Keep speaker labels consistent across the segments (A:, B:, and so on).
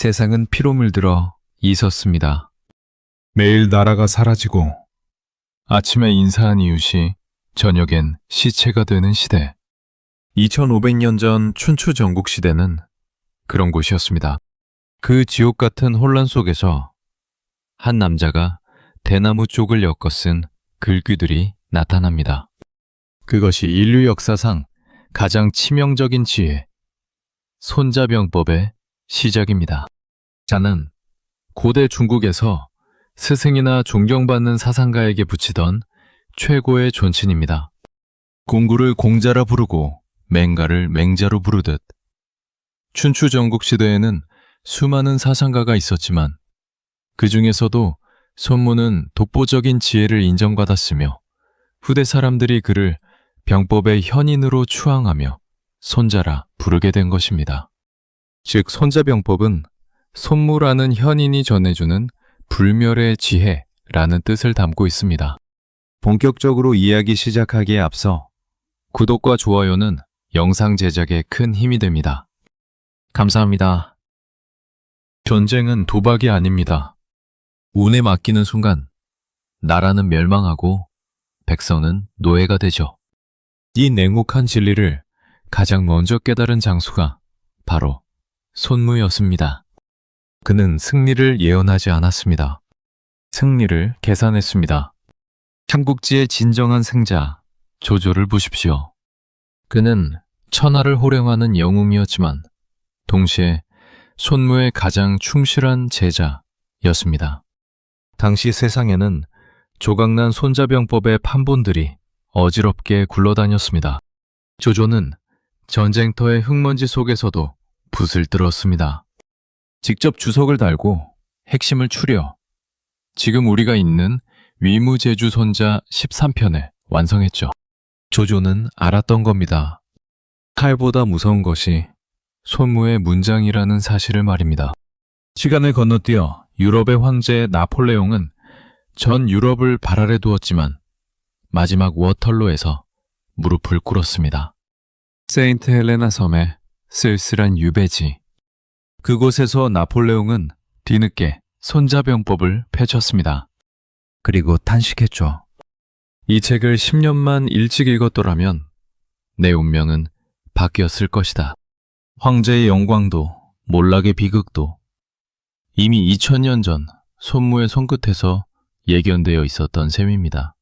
A: 세상은 피로 물들어 있었습니다.
B: 매일 나라가 사라지고
A: 아침에 인사한 이웃이 저녁엔 시체가 되는 시대. 2500년 전 춘추 전국 시대는 그런 곳이었습니다. 그 지옥 같은 혼란 속에서 한 남자가 대나무 쪽을 엮어쓴 글귀들이 나타납니다. 그것이 인류 역사상 가장 치명적인 지혜, 손자병법의 시작입니다. 자는 고대 중국에서 스승이나 존경받는 사상가에게 붙이던 최고의 존칭입니다. 공구를 공자라 부르고 맹가를 맹자로 부르듯 춘추 전국 시대에는 수많은 사상가가 있었지만 그 중에서도 손무는 독보적인 지혜를 인정받았으며 후대 사람들이 그를 병법의 현인으로 추앙하며 손자라 부르게 된 것입니다. 즉 손자병법은 손무라는 현인이 전해주는 불멸의 지혜라는 뜻을 담고 있습니다. 본격적으로 이야기 시작하기에 앞서 구독과 좋아요는 영상 제작에 큰 힘이 됩니다. 감사합니다. 전쟁은 도박이 아닙니다. 운에 맡기는 순간 나라는 멸망하고 백성은 노예가 되죠. 이 냉혹한 진리를 가장 먼저 깨달은 장수가 바로 손무였습니다. 그는 승리를 예언하지 않았습니다. 승리를 계산했습니다. 삼국지의 진정한 승자 조조를 보십시오. 그는 천하를 호령하는 영웅이었지만 동시에 손무의 가장 충실한 제자였습니다. 당시 세상에는 조각난 손자병법의 판본들이 어지럽게 굴러다녔습니다. 조조는 전쟁터의 흙먼지 속에서도 붓을 들었습니다. 직접 주석을 달고 핵심을 추려 지금 우리가 있는 위무제주 손자 13편을 완성했죠. 조조는 알았던 겁니다. 칼보다 무서운 것이 손무의 문장이라는 사실을 말입니다. 시간을 건너뛰어 유럽의 황제 나폴레옹은 전 유럽을 발 아래 두었지만 마지막 워털로에서 무릎을 꿇었습니다. 세인트 헬레나 섬의 쓸쓸한 유배지. 그곳에서 나폴레옹은 뒤늦게 손자병법을 펼쳤습니다. 그리고 탄식했죠. 이 책을 10년만 일찍 읽었더라면 내 운명은 바뀌었을 것이다. 황제의 영광도 몰락의 비극도 이미 2000년 전 손무의 손끝에서 예견되어 있었던 셈입니다.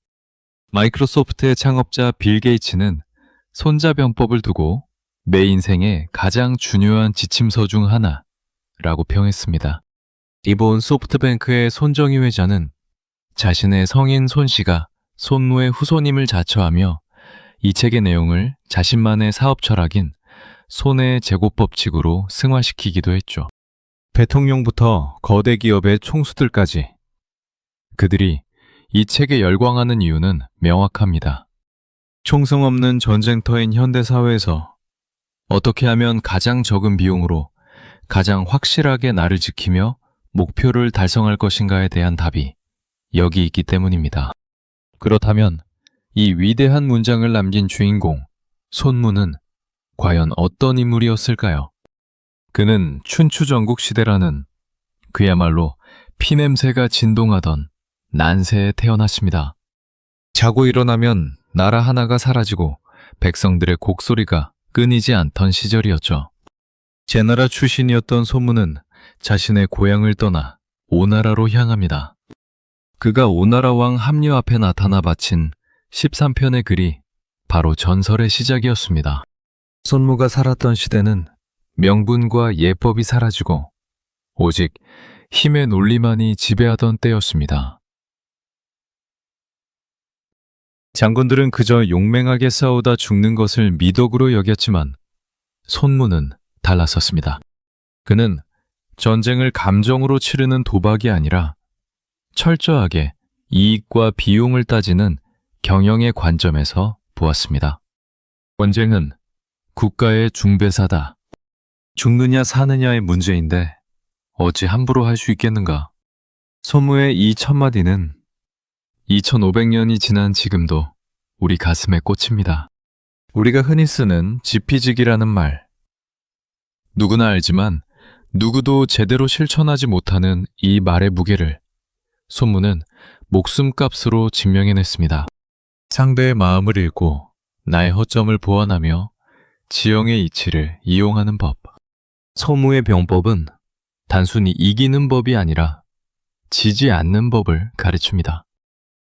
A: 마이크로소프트의 창업자 빌 게이츠는 손자병법을 두고 내 인생의 가장 중요한 지침서 중 하나라고 평했습니다. 이번 소프트뱅크의 손정희 회장은 자신의 성인 손씨가 손무의 후손임을 자처하며 이 책의 내용을 자신만의 사업 철학인 손해 제고법칙으로 승화시키기도 했죠. 대통령부터 거대 기업의 총수들까지 그들이 이 책에 열광하는 이유는 명확합니다. 총성 없는 전쟁터인 현대사회에서 어떻게 하면 가장 적은 비용으로 가장 확실하게 나를 지키며 목표를 달성할 것인가에 대한 답이 여기 있기 때문입니다. 그렇다면 이 위대한 문장을 남긴 주인공 손무는 과연 어떤 인물이었을까요? 그는 춘추 전국 시대라는 그야말로 피냄새가 진동하던 난세에 태어났습니다. 자고 일어나면 나라 하나가 사라지고 백성들의 곡소리가 끊이지 않던 시절이었죠. 제나라 출신이었던 손무는 자신의 고향을 떠나 오나라로 향합니다. 그가 오나라 왕 합류 앞에 나타나 바친 13편의 글이 바로 전설의 시작이었습니다. 손무가 살았던 시대는 명분과 예법이 사라지고 오직 힘의 논리만이 지배하던 때였습니다. 장군들은 그저 용맹하게 싸우다 죽는 것을 미덕으로 여겼지만 손무는 달랐었습니다. 그는 전쟁을 감정으로 치르는 도박이 아니라 철저하게 이익과 비용을 따지는 경영의 관점에서 보았습니다. 전쟁은 국가의 중대사다. 죽느냐 사느냐의 문제인데 어찌 함부로 할 수 있겠는가? 손무의 이 첫마디는 2500년이 지난 지금도 우리 가슴에 꽂힙니다. 우리가 흔히 쓰는 지피지기라는 말. 누구나 알지만 누구도 제대로 실천하지 못하는 이 말의 무게를 손무는 목숨값으로 증명해냈습니다. 상대의 마음을 읽고 나의 허점을 보완하며 지형의 이치를 이용하는 법. 소무의 병법은 단순히 이기는 법이 아니라 지지 않는 법을 가르칩니다.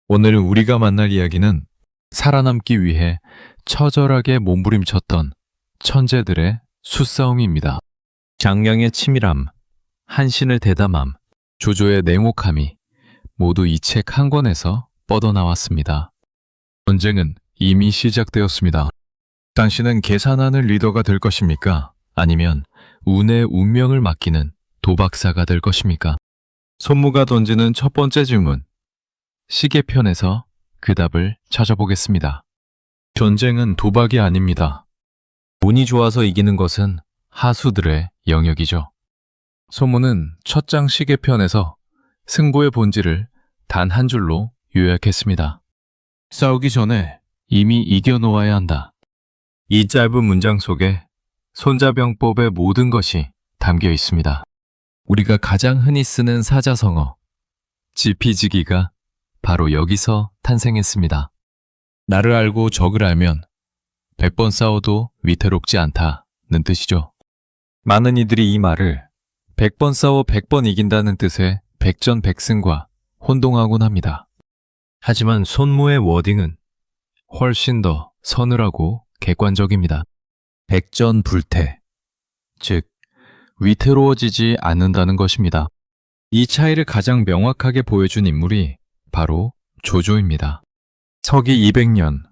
A: 오늘 우리가 만날 이야기는 살아남기 위해 처절하게 몸부림쳤던 천재들의 수싸움입니다. 장량의 치밀함, 한신의 대담함, 조조의 냉혹함이 모두 이 책 한 권에서 뻗어나왔습니다. 전쟁은 이미 시작되었습니다. 당신은 계산하는 리더가 될 것입니까? 아니면 운의 운명을 맡기는 도박사가 될 것입니까? 손무가 던지는 첫 번째 질문, 시계편에서 그 답을 찾아보겠습니다. 전쟁은 도박이 아닙니다. 운이 좋아서 이기는 것은 하수들의 영역이죠. 손무는 첫 장 시계편에서 승부의 본질을 단 한 줄로 요약했습니다. 싸우기 전에 이미 이겨놓아야 한다. 이 짧은 문장 속에 손자병법의 모든 것이 담겨 있습니다. 우리가 가장 흔히 쓰는 사자성어, 지피지기가 바로 여기서 탄생했습니다. 나를 알고 적을 알면 100번 싸워도 위태롭지 않다는 뜻이죠. 많은 이들이 이 말을 100번 싸워 100번 이긴다는 뜻의 백전백승과 혼동하곤 합니다. 하지만 손무의 워딩은 훨씬 더 서늘하고 객관적입니다. 백전불태, 즉 위태로워지지 않는다는 것입니다. 이 차이를 가장 명확하게 보여준 인물이 바로 조조입니다. 서기 200년,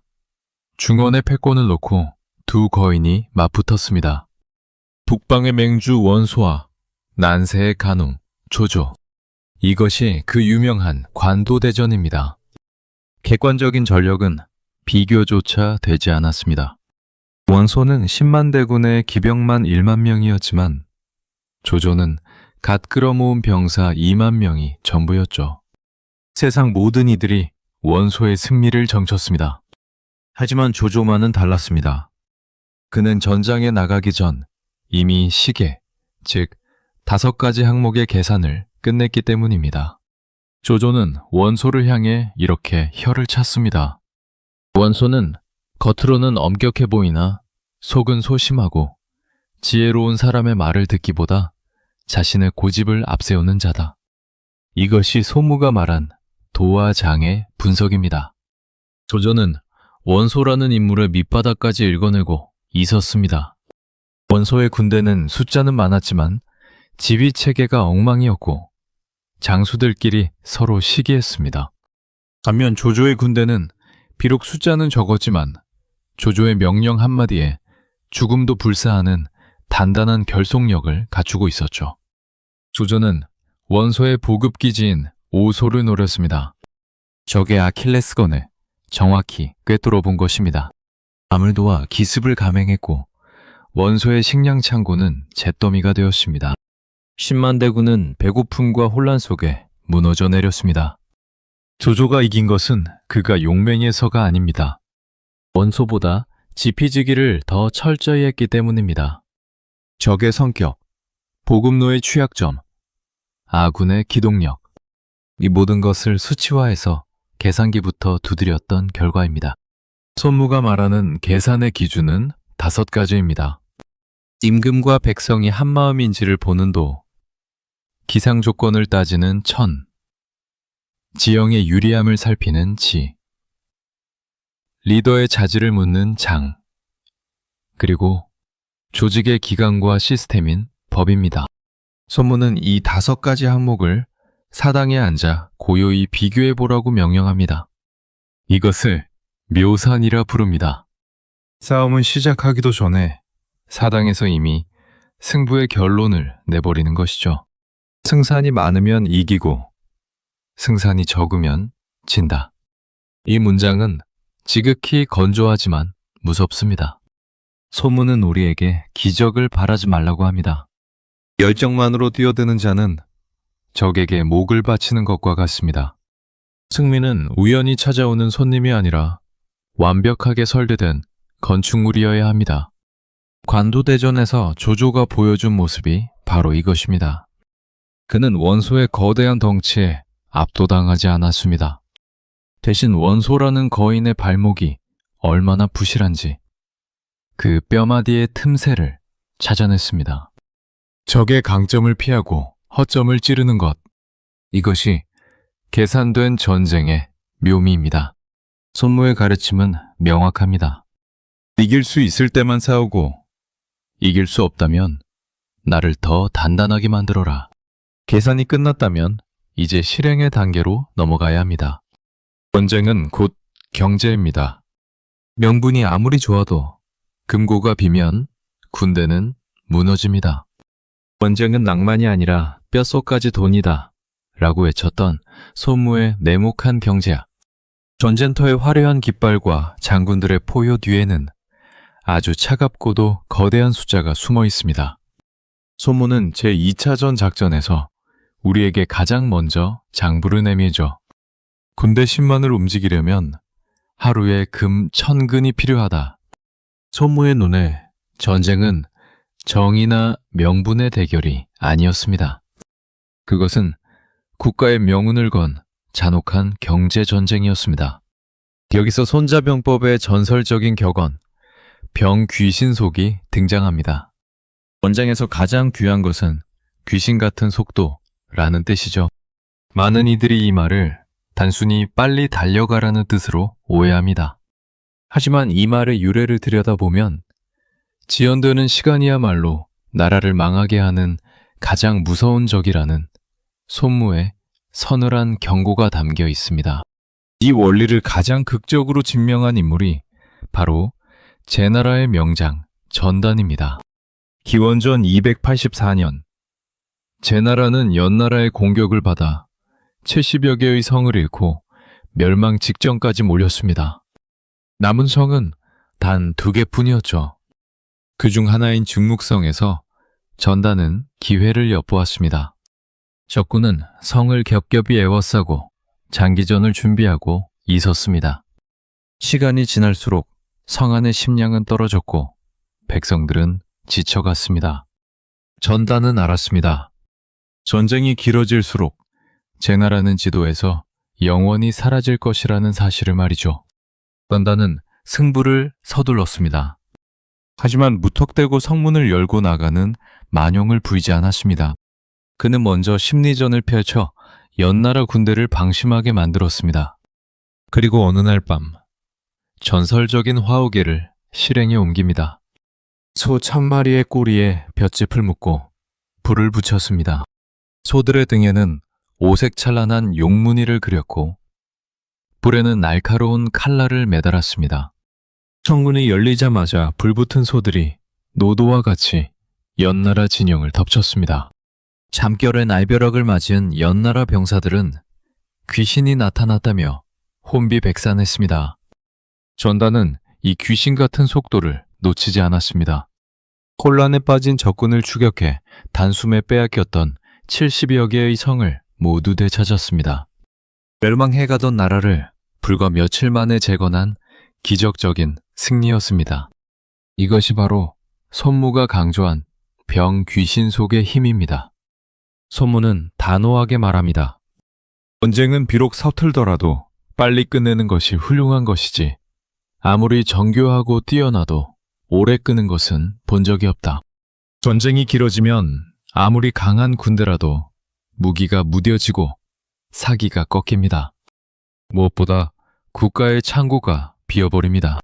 A: 중원의 패권을 놓고 두 거인이 맞붙었습니다. 북방의 맹주 원소와 난세의 간웅, 조조. 이것이 그 유명한 관도대전입니다. 객관적인 전력은 비교조차 되지 않았습니다. 원소는 10만 대군의 기병만 1만 명이었지만 조조는 갓 끌어모은 병사 2만 명이 전부였죠. 세상 모든 이들이 원소의 승리를 점쳤습니다. 하지만 조조만은 달랐습니다. 그는 전장에 나가기 전 이미 시계, 즉 5가지 항목의 계산을 끝냈기 때문입니다. 조조는 원소를 향해 이렇게 혀를 찼습니다. 원소는 겉으로는 엄격해 보이나 속은 소심하고 지혜로운 사람의 말을 듣기보다 자신의 고집을 앞세우는 자다. 이것이 소무가 말한 도와 장의 분석입니다. 조조는 원소라는 인물의 밑바닥까지 읽어내고 있었습니다. 원소의 군대는 숫자는 많았지만 지휘 체계가 엉망이었고 장수들끼리 서로 시기했습니다. 반면 조조의 군대는 비록 숫자는 적었지만 조조의 명령 한마디에 죽음도 불사하는 단단한 결속력을 갖추고 있었죠. 조조는 원소의 보급기지인 오소를 노렸습니다. 적의 아킬레스건을 정확히 꿰뚫어 본 것입니다. 밤을 도와 기습을 감행했고 원소의 식량 창고는 잿더미가 되었습니다. 10만 대군은 배고픔과 혼란 속에 무너져 내렸습니다. 조조가 이긴 것은 그가 용맹해서가 아닙니다. 원소보다 지피지기를 더 철저히 했기 때문입니다. 적의 성격, 보급로의 취약점, 아군의 기동력, 이 모든 것을 수치화해서 계산기부터 두드렸던 결과입니다. 손무가 말하는 계산의 기준은 5가지입니다. 임금과 백성이 한마음인지를 보는 도, 기상 조건을 따지는 천, 지형의 유리함을 살피는 지, 리더의 자질을 묻는 장, 그리고 조직의 기강과 시스템인 법입니다. 손무는 이 5가지 항목을 사당에 앉아 고요히 비교해보라고 명령합니다. 이것을 묘산이라 부릅니다. 싸움은 시작하기도 전에 사당에서 이미 승부의 결론을 내버리는 것이죠. 승산이 많으면 이기고 승산이 적으면 진다. 이 문장은 지극히 건조하지만 무섭습니다. 소문은 우리에게 기적을 바라지 말라고 합니다. 열정만으로 뛰어드는 자는 적에게 목을 바치는 것과 같습니다. 승리는 우연히 찾아오는 손님이 아니라 완벽하게 설계된 건축물이어야 합니다. 관도대전에서 조조가 보여준 모습이 바로 이것입니다. 그는 원소의 거대한 덩치에 압도당하지 않았습니다. 대신 원소라는 거인의 발목이 얼마나 부실한지 그 뼈마디의 틈새를 찾아냈습니다. 적의 강점을 피하고 허점을 찌르는 것. 이것이 계산된 전쟁의 묘미입니다. 손무의 가르침은 명확합니다. 이길 수 있을 때만 싸우고 이길 수 없다면 나를 더 단단하게 만들어라. 계산이 끝났다면 이제 실행의 단계로 넘어가야 합니다. 전쟁은 곧 경제입니다. 명분이 아무리 좋아도 금고가 비면 군대는 무너집니다. 전쟁은 낭만이 아니라 뼛속까지 돈이다 라고 외쳤던 손무의 내목한 경제학. 전쟁터의 화려한 깃발과 장군들의 포효 뒤에는 아주 차갑고도 거대한 숫자가 숨어 있습니다. 손무는 제2차전 작전에서 우리에게 가장 먼저 장부를 내밀죠. 군대 10만을 움직이려면 하루에 금 1000근이 필요하다. 손무의 눈에 전쟁은 정의나 명분의 대결이 아니었습니다. 그것은 국가의 명운을 건 잔혹한 경제전쟁이었습니다. 여기서 손자병법의 전설적인 격언, 병귀신속이 등장합니다. 전쟁에서 가장 귀한 것은 귀신 같은 속도라는 뜻이죠. 많은 이들이 이 말을 단순히 빨리 달려가라는 뜻으로 오해합니다. 하지만 이 말의 유래를 들여다보면 지연되는 시간이야말로 나라를 망하게 하는 가장 무서운 적이라는 손무의 서늘한 경고가 담겨 있습니다. 이 원리를 가장 극적으로 증명한 인물이 바로 제나라의 명장 전단입니다. 기원전 284년 제나라는 연나라의 공격을 받아 70여 개의 성을 잃고 멸망 직전까지 몰렸습니다. 남은 성은 단 2개뿐이었죠. 그중 하나인 중묵성에서 전단은 기회를 엿보았습니다. 적군은 성을 겹겹이 에워싸고 장기전을 준비하고 있었습니다. 시간이 지날수록 성 안의 식량은 떨어졌고 백성들은 지쳐갔습니다. 전단은 알았습니다. 전쟁이 길어질수록 제나라는 지도에서 영원히 사라질 것이라는 사실을 말이죠. 전단은 승부를 서둘렀습니다. 하지만 무턱대고 성문을 열고 나가는 만용을 부이지 않았습니다. 그는 먼저 심리전을 펼쳐 연나라 군대를 방심하게 만들었습니다. 그리고 어느 날 밤 전설적인 화우계를 실행에 옮깁니다. 소 1000마리의 꼬리에 볏짚을 묶고 불을 붙였습니다. 소들의 등에는 오색 찬란한 용무늬를 그렸고 불에는 날카로운 칼날을 매달았습니다. 성문이 열리자마자 불붙은 소들이 노도와 같이 연나라 진영을 덮쳤습니다. 잠결에 날벼락을 맞은 연나라 병사들은 귀신이 나타났다며 혼비백산했습니다. 전단은 이 귀신 같은 속도를 놓치지 않았습니다. 혼란에 빠진 적군을 추격해 단숨에 빼앗겼던 70여 개의 성을 모두 되찾았습니다. 멸망해가던 나라를 불과 며칠 만에 재건한 기적적인 승리였습니다. 이것이 바로 손무가 강조한 병 귀신 속의 힘입니다. 손무는 단호하게 말합니다. 전쟁은 비록 서툴더라도 빨리 끝내는 것이 훌륭한 것이지 아무리 정교하고 뛰어나도 오래 끄는 것은 본 적이 없다. 전쟁이 길어지면 아무리 강한 군대라도 무기가 무뎌지고 사기가 꺾입니다. 무엇보다 국가의 창고가 비어버립니다.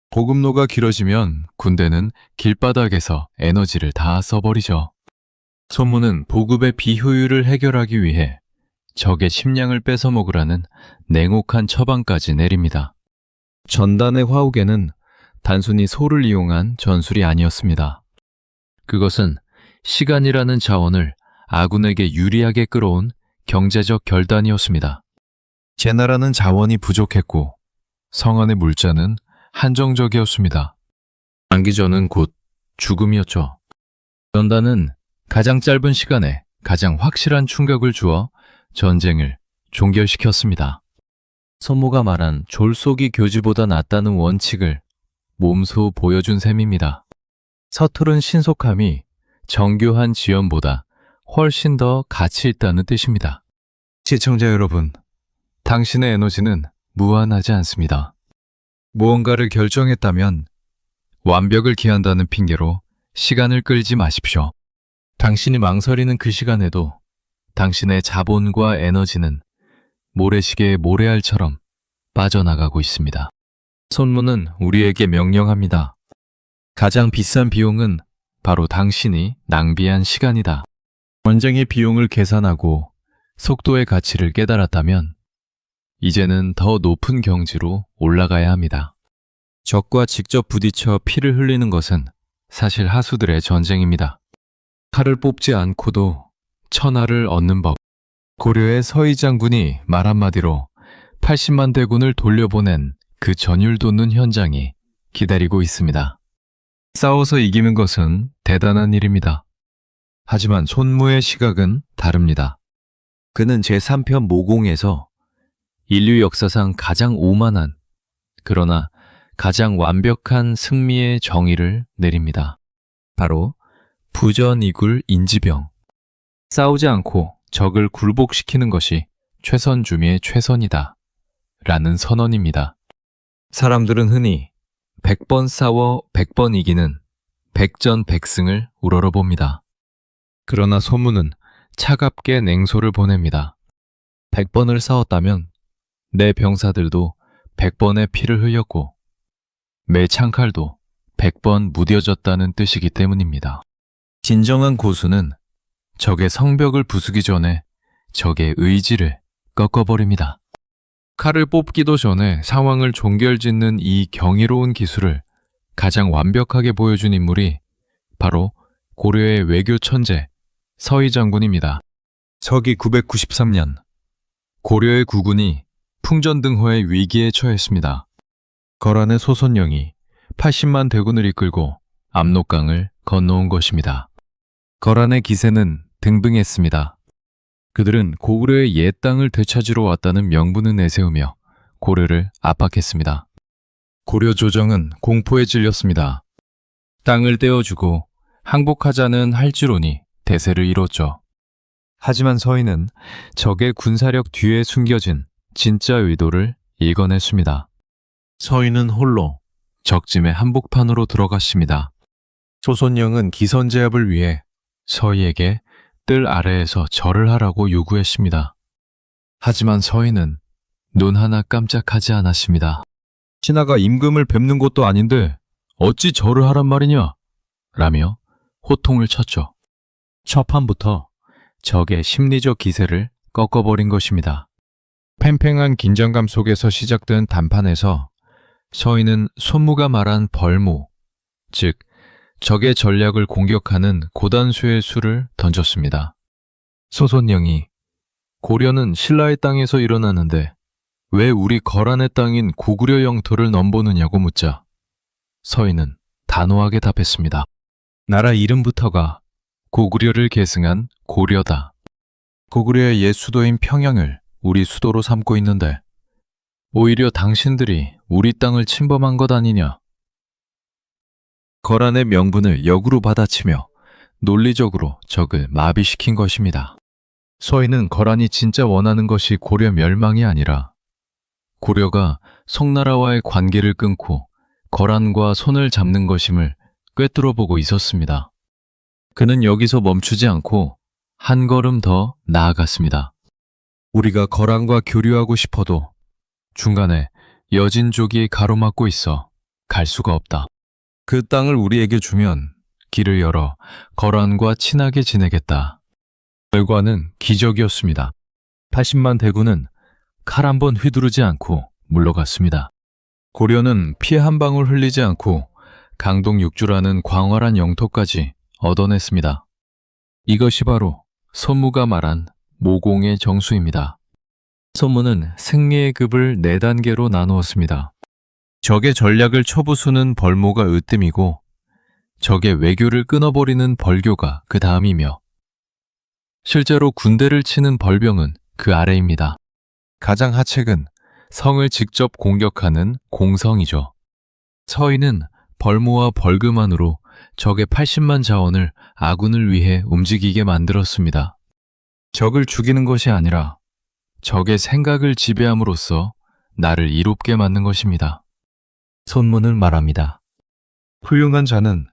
A: 보급로가 길어지면 군대는 길바닥에서 에너지를 다 써버리죠. 손무는 보급의 비효율을 해결하기 위해 적의 식량을 뺏어 먹으라는 냉혹한 처방까지 내립니다. 전단의 화우계는 단순히 소를 이용한 전술이 아니었습니다. 그것은 시간이라는 자원을 아군에게 유리하게 끌어온 경제적 결단이었습니다. 제나라는 자원이 부족했고 성 안의 물자는 한정적이었습니다. 장기전은 곧 죽음이었죠. 전단은 가장 짧은 시간에 가장 확실한 충격을 주어 전쟁을 종결시켰습니다. 손무가 말한 졸속이 교지보다 낫다는 원칙을 몸소 보여준 셈입니다. 서투른 신속함이 정교한 지연보다 훨씬 더 가치 있다는 뜻입니다. 시청자 여러분, 당신의 에너지는 무한하지 않습니다. 무언가를 결정했다면 완벽을 기한다는 핑계로 시간을 끌지 마십시오. 당신이 망설이는 그 시간에도 당신의 자본과 에너지는 모래시계의 모래알처럼 빠져나가고 있습니다. 손문은 우리에게 명령합니다. 가장 비싼 비용은 바로 당신이 낭비한 시간이다. 원쟁의 비용을 계산하고 속도의 가치를 깨달았다면 이제는 더 높은 경지로 올라가야 합니다. 적과 직접 부딪혀 피를 흘리는 것은 사실 하수들의 전쟁입니다. 칼을 뽑지 않고도 천하를 얻는 법. 고려의 서희 장군이 말 한마디로 80만 대군을 돌려보낸 그 전율 돋는 현장이 기다리고 있습니다. 싸워서 이기는 것은 대단한 일입니다. 하지만 손무의 시각은 다릅니다. 그는 제3편 모공에서 인류 역사상 가장 오만한, 그러나 가장 완벽한 승리의 정의를 내립니다. 바로 부전이굴 인지병. 싸우지 않고 적을 굴복시키는 것이 최선 중의 최선이다. 라는 선언입니다. 사람들은 흔히 100번 싸워 100번 이기는 백전백승을 우러러봅니다. 그러나 소문은 차갑게 냉소를 보냅니다. 100번을 싸웠다면 내 병사들도 100번의 피를 흘렸고 매 창칼도 100번 무뎌졌다는 뜻이기 때문입니다. 진정한 고수는 적의 성벽을 부수기 전에 적의 의지를 꺾어버립니다. 칼을 뽑기도 전에 상황을 종결짓는 이 경이로운 기술을 가장 완벽하게 보여준 인물이 바로 고려의 외교 천재 서희 장군입니다. 서기 993년 고려의 국군이 풍전등호의 위기에 처했습니다. 거란의 소손령이 80만 대군을 이끌고 압록강을 건너온 것입니다. 거란의 기세는 등등했습니다. 그들은 고구려의 옛 땅을 되찾으러 왔다는 명분을 내세우며 고려를 압박했습니다. 고려 조정은 공포에 질렸습니다. 땅을 떼어주고 항복하자는 할지론이 대세를 이뤘죠. 하지만 서희는 적의 군사력 뒤에 숨겨진 진짜 의도를 읽어냈습니다. 서희는 홀로 적짐의 한복판으로 들어갔습니다. 소손령은 기선제압을 위해 서희에게 뜰 아래에서 절을 하라고 요구했습니다. 하지만 서희는 눈 하나 깜짝하지 않았습니다. 신하가 임금을 뵙는 것도 아닌데 어찌 절을 하란 말이냐? 라며 호통을 쳤죠. 첫 판부터 적의 심리적 기세를 꺾어버린 것입니다. 팽팽한 긴장감 속에서 시작된 단판에서 서희는 손무가 말한 벌모, 즉 적의 전략을 공격하는 고단수의 수를 던졌습니다. 소손령이 고려는 신라의 땅에서 일어나는데 왜 우리 거란의 땅인 고구려 영토를 넘보느냐고 묻자 서희는 단호하게 답했습니다. 나라 이름부터가 고구려를 계승한 고려다. 고구려의 옛 수도인 평양을 우리 수도로 삼고 있는데 오히려 당신들이 우리 땅을 침범한 것 아니냐. 거란의 명분을 역으로 받아치며 논리적으로 적을 마비시킨 것입니다. 서희는 거란이 진짜 원하는 것이 고려 멸망이 아니라 고려가 송나라와의 관계를 끊고 거란과 손을 잡는 것임을 꿰뚫어보고 있었습니다. 그는 여기서 멈추지 않고 한 걸음 더 나아갔습니다. 우리가 거란과 교류하고 싶어도 중간에 여진족이 가로막고 있어 갈 수가 없다. 그 땅을 우리에게 주면 길을 열어 거란과 친하게 지내겠다. 결과는 기적이었습니다. 80만 대군은 칼 한 번 휘두르지 않고 물러갔습니다. 고려는 피 한 방울 흘리지 않고 강동 6주라는 광활한 영토까지 얻어냈습니다. 이것이 바로 손무가 말한 모공의 정수입니다. 손무는 승리의 급을 4단계로 나누었습니다. 적의 전략을 쳐부수는 벌모가 으뜸이고 적의 외교를 끊어버리는 벌교가 그 다음이며 실제로 군대를 치는 벌병은 그 아래입니다. 가장 하책은 성을 직접 공격하는 공성이죠. 서희는 벌모와 벌금만으로 적의 80만 자원을 아군을 위해 움직이게 만들었습니다. 적을 죽이는 것이 아니라 적의 생각을 지배함으로써 나를 이롭게 만든 것입니다. 손문은 말합니다. 훌륭한 자는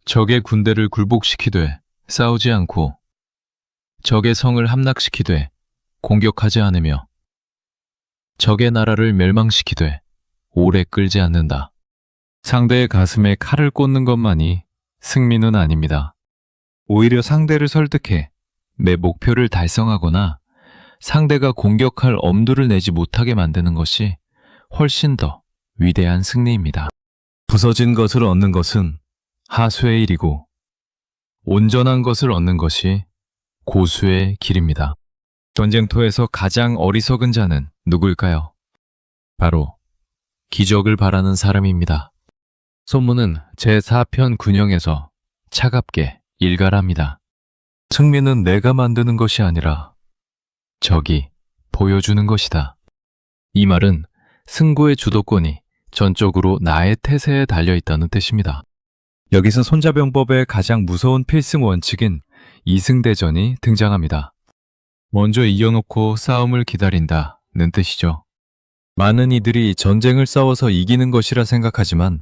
A: 적의 군대를 굴복시키되 싸우지 않고 적의 성을 함락시키되 공격하지 않으며 적의 나라를 멸망시키되 오래 끌지 않는다. 상대의 가슴에 칼을 꽂는 것만이 승리는 아닙니다. 오히려 상대를 설득해 내 목표를 달성하거나 상대가 공격할 엄두를 내지 못하게 만드는 것이 훨씬 더 위대한 승리입니다. 부서진 것을 얻는 것은 하수의 일이고 온전한 것을 얻는 것이 고수의 길입니다. 전쟁터에서 가장 어리석은 자는 누구일까요? 바로 기적을 바라는 사람입니다. 손문은 제4편 군영에서 차갑게 일갈합니다. 승리는 내가 만드는 것이 아니라 적이 보여주는 것이다. 이 말은 승부의 주도권이 전적으로 나의 태세에 달려있다는 뜻입니다. 여기서 손자병법의 가장 무서운 필승 원칙인 이승대전이 등장합니다. 먼저 이겨놓고 싸움을 기다린다는 뜻이죠. 많은 이들이 전쟁을 싸워서 이기는 것이라 생각하지만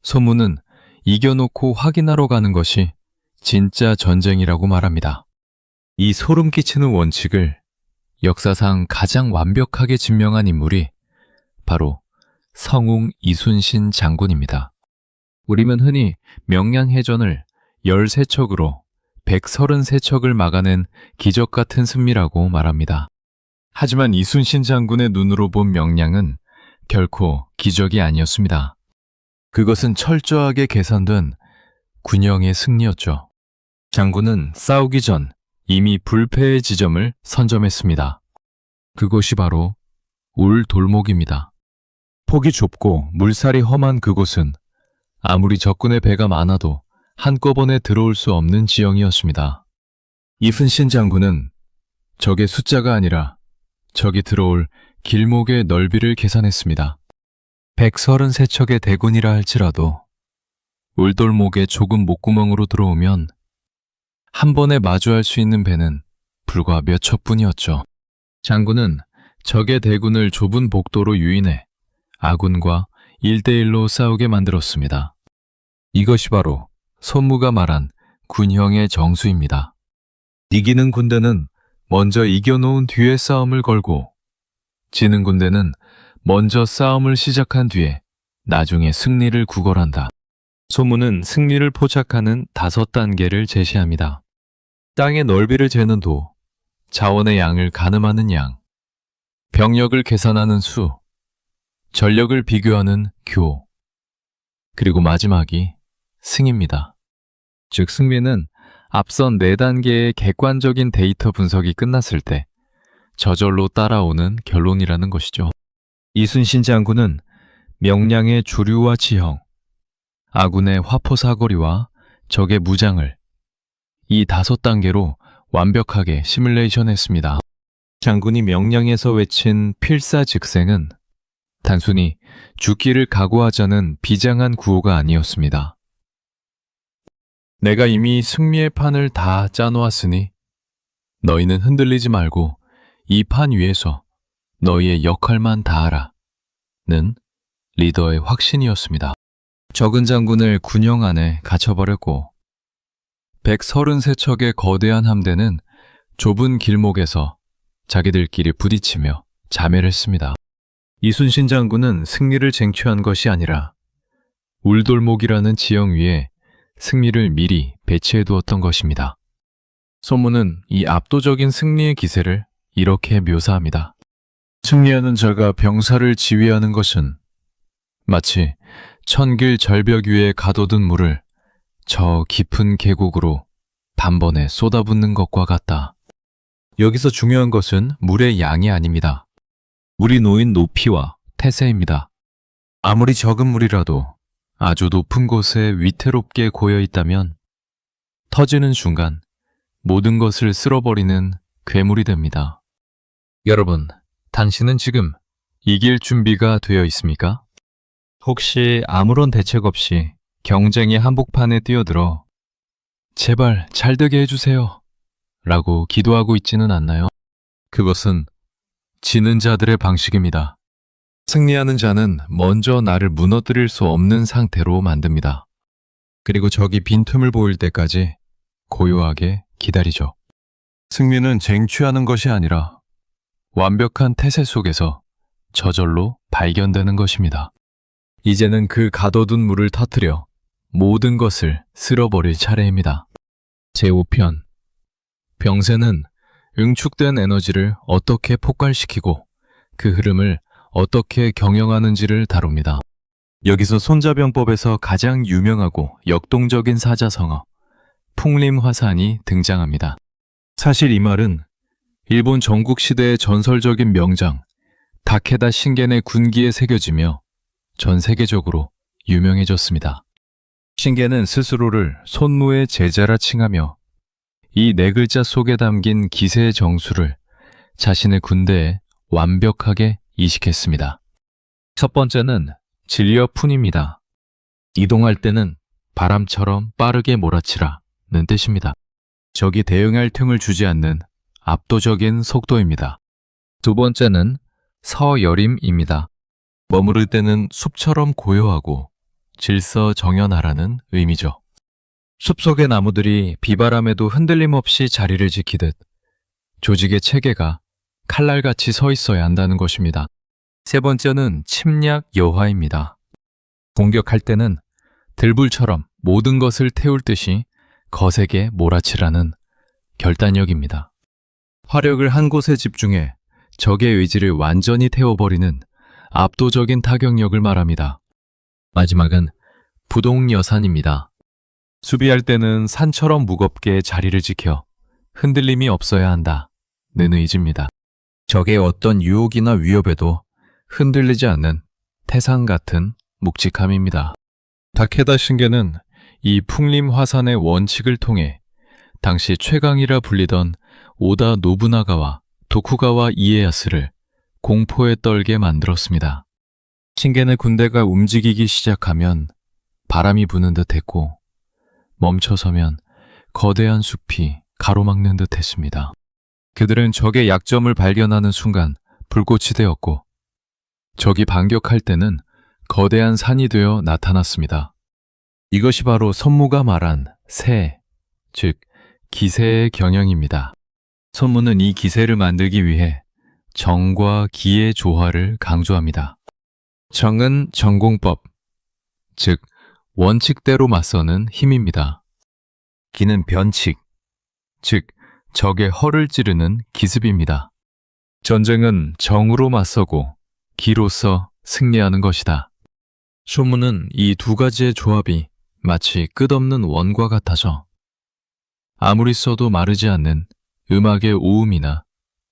A: 소문은 이겨놓고 확인하러 가는 것이 진짜 전쟁이라고 말합니다. 이 소름 끼치는 원칙을 역사상 가장 완벽하게 증명한 인물이 바로 성웅 이순신 장군입니다. 우리는 흔히 명량해전을 13척으로 133척을 막아낸 기적 같은 승리라고 말합니다. 하지만 이순신 장군의 눈으로 본 명량은 결코 기적이 아니었습니다. 그것은 철저하게 계산된 군영의 승리였죠. 장군은 싸우기 전 이미 불패의 지점을 선점했습니다. 그곳이 바로 울돌목입니다. 폭이 좁고 물살이 험한 그곳은 아무리 적군의 배가 많아도 한꺼번에 들어올 수 없는 지형이었습니다. 이순신 장군은 적의 숫자가 아니라 적이 들어올 길목의 넓이를 계산했습니다. 133척의 대군이라 할지라도 울돌목의 좁은 목구멍으로 들어오면 한 번에 마주할 수 있는 배는 불과 몇 척뿐이었죠. 장군은 적의 대군을 좁은 복도로 유인해 아군과 1대1로 싸우게 만들었습니다. 이것이 바로 손무가 말한 군형의 정수입니다. 이기는 군대는 먼저 이겨놓은 뒤에 싸움을 걸고 지는 군대는 먼저 싸움을 시작한 뒤에 나중에 승리를 구걸한다. 소문은 승리를 포착하는 5단계를 제시합니다. 땅의 넓이를 재는 도, 자원의 양을 가늠하는 양, 병력을 계산하는 수, 전력을 비교하는 교, 그리고 마지막이 승입니다. 즉 승리는 앞선 4단계의 객관적인 데이터 분석이 끝났을 때 저절로 따라오는 결론이라는 것이죠. 이순신 장군은 명량의 주류와 지형, 아군의 화포 사거리와 적의 무장을 이 5단계로 완벽하게 시뮬레이션했습니다. 장군이 명량에서 외친 필사즉생은 단순히 죽기를 각오하자는 비장한 구호가 아니었습니다. 내가 이미 승리의 판을 다 짜놓았으니 너희는 흔들리지 말고 이 판 위에서 너희의 역할만 다하라 는 리더의 확신이었습니다. 적은 장군을 군영 안에 갇혀버렸고 133척의 거대한 함대는 좁은 길목에서 자기들끼리 부딪히며 자멸을 했습니다. 이순신 장군은 승리를 쟁취한 것이 아니라 울돌목이라는 지형 위에 승리를 미리 배치해 두었던 것입니다. 소문은 이 압도적인 승리의 기세를 이렇게 묘사합니다. 승리하는 자가 병사를 지휘하는 것은 마치 천길 절벽 위에 가둬둔 물을 저 깊은 계곡으로 단번에 쏟아붓는 것과 같다. 여기서 중요한 것은 물의 양이 아닙니다. 물이 놓인 높이와 태세입니다. 아무리 적은 물이라도 아주 높은 곳에 위태롭게 고여 있다면 터지는 순간 모든 것을 쓸어버리는 괴물이 됩니다. 여러분, 당신은 지금 이길 준비가 되어 있습니까? 혹시 아무런 대책 없이 경쟁의 한복판에 뛰어들어 제발 잘 되게 해주세요 라고 기도하고 있지는 않나요? 그것은 지는 자들의 방식입니다. 승리하는 자는 먼저 나를 무너뜨릴 수 없는 상태로 만듭니다. 그리고 적이 빈틈을 보일 때까지 고요하게 기다리죠. 승리는 쟁취하는 것이 아니라 완벽한 태세 속에서 저절로 발견되는 것입니다. 이제는 그 가둬둔 물을 터뜨려 모든 것을 쓸어버릴 차례입니다. 제5편 병세는 응축된 에너지를 어떻게 폭발시키고 그 흐름을 어떻게 경영하는지를 다룹니다. 여기서 손자병법에서 가장 유명하고 역동적인 사자성어 풍림화산이 등장합니다. 사실 이 말은 일본 전국시대의 전설적인 명장 다케다 신겐의 군기에 새겨지며 전 세계적으로 유명해졌습니다. 신겐은 스스로를 손무의 제자라 칭하며 이 네 글자 속에 담긴 기세의 정수를 자신의 군대에 완벽하게 이식했습니다. 첫 번째는 진려푼입니다. 이동할 때는 바람처럼 빠르게 몰아치라는 뜻입니다. 적이 대응할 틈을 주지 않는 압도적인 속도입니다. 두 번째는 서여림입니다. 머무를 때는 숲처럼 고요하고 질서정연하라는 의미죠. 숲속의 나무들이 비바람에도 흔들림 없이 자리를 지키듯 조직의 체계가 칼날같이 서 있어야 한다는 것입니다. 세 번째는 침략 여화입니다. 공격할 때는 들불처럼 모든 것을 태울 듯이 거세게 몰아치라는 결단력입니다. 화력을 한 곳에 집중해 적의 의지를 완전히 태워버리는 압도적인 타격력을 말합니다. 마지막은 부동여산입니다. 수비할 때는 산처럼 무겁게 자리를 지켜 흔들림이 없어야 한다는 의지입니다. 적의 어떤 유혹이나 위협에도 흔들리지 않는 태산 같은 묵직함입니다. 다케다 신겐은 이 풍림화산의 원칙을 통해 당시 최강이라 불리던 오다 노부나가와 도쿠가와 이에야스를 공포에 떨게 만들었습니다. 신겐의 군대가 움직이기 시작하면 바람이 부는 듯 했고 멈춰서면 거대한 숲이 가로막는 듯 했습니다. 그들은 적의 약점을 발견하는 순간 불꽃이 되었고 적이 반격할 때는 거대한 산이 되어 나타났습니다. 이것이 바로 선무가 말한 세, 즉 기세의 경영입니다. 선무는 이 기세를 만들기 위해 정과 기의 조화를 강조합니다. 정은 전공법, 즉 원칙대로 맞서는 힘입니다. 기는 변칙, 즉 적의 허를 찌르는 기습입니다. 전쟁은 정으로 맞서고 기로서 승리하는 것이다. 쇼무는 이 두 가지의 조합이 마치 끝없는 원과 같아서 아무리 써도 마르지 않는 음악의 오음이나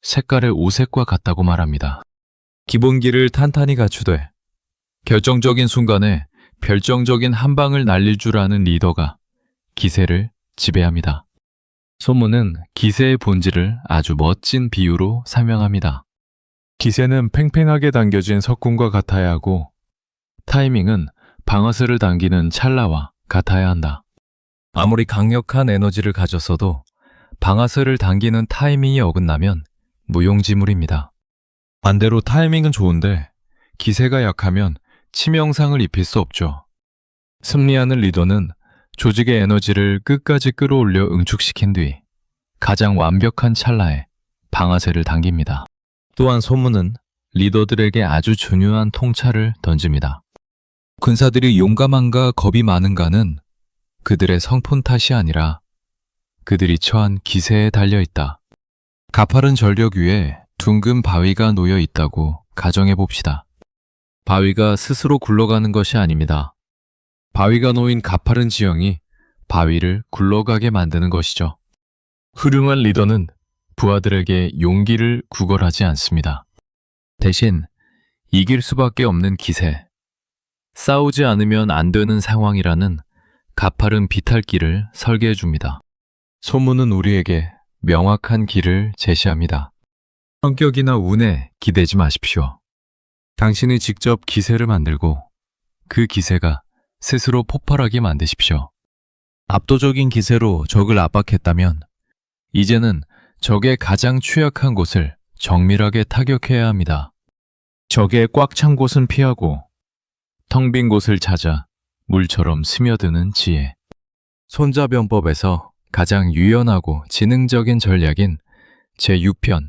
A: 색깔의 오색과 같다고 말합니다. 기본기를 탄탄히 갖추되 결정적인 순간에 별정적인 한 방을 날릴 줄 아는 리더가 기세를 지배합니다. 소문은 기세의 본질을 아주 멋진 비유로 설명합니다. 기세는 팽팽하게 당겨진 석궁과 같아야 하고 타이밍은 방아쇠를 당기는 찰나와 같아야 한다. 아무리 강력한 에너지를 가졌어도 방아쇠를 당기는 타이밍이 어긋나면 무용지물입니다. 반대로 타이밍은 좋은데 기세가 약하면 치명상을 입힐 수 없죠. 승리하는 리더는 조직의 에너지를 끝까지 끌어올려 응축시킨 뒤 가장 완벽한 찰나에 방아쇠를 당깁니다. 또한 소문은 리더들에게 아주 중요한 통찰을 던집니다. 군사들이 용감한가 겁이 많은가는 그들의 성품 탓이 아니라 그들이 처한 기세에 달려있다. 가파른 전력 위에 둥근 바위가 놓여 있다고 가정해 봅시다. 바위가 스스로 굴러가는 것이 아닙니다. 바위가 놓인 가파른 지형이 바위를 굴러가게 만드는 것이죠. 훌륭한 리더는 부하들에게 용기를 구걸하지 않습니다. 대신 이길 수밖에 없는 기세, 싸우지 않으면 안 되는 상황이라는 가파른 비탈길을 설계해 줍니다. 소문은 우리에게 명확한 길을 제시합니다. 성격이나 운에 기대지 마십시오. 당신이 직접 기세를 만들고 그 기세가 스스로 폭발하게 만드십시오. 압도적인 기세로 적을 압박했다면 이제는 적의 가장 취약한 곳을 정밀하게 타격해야 합니다. 적의 꽉 찬 곳은 피하고 텅 빈 곳을 찾아 물처럼 스며드는 지혜. 손자병법에서 가장 유연하고 지능적인 전략인 제6편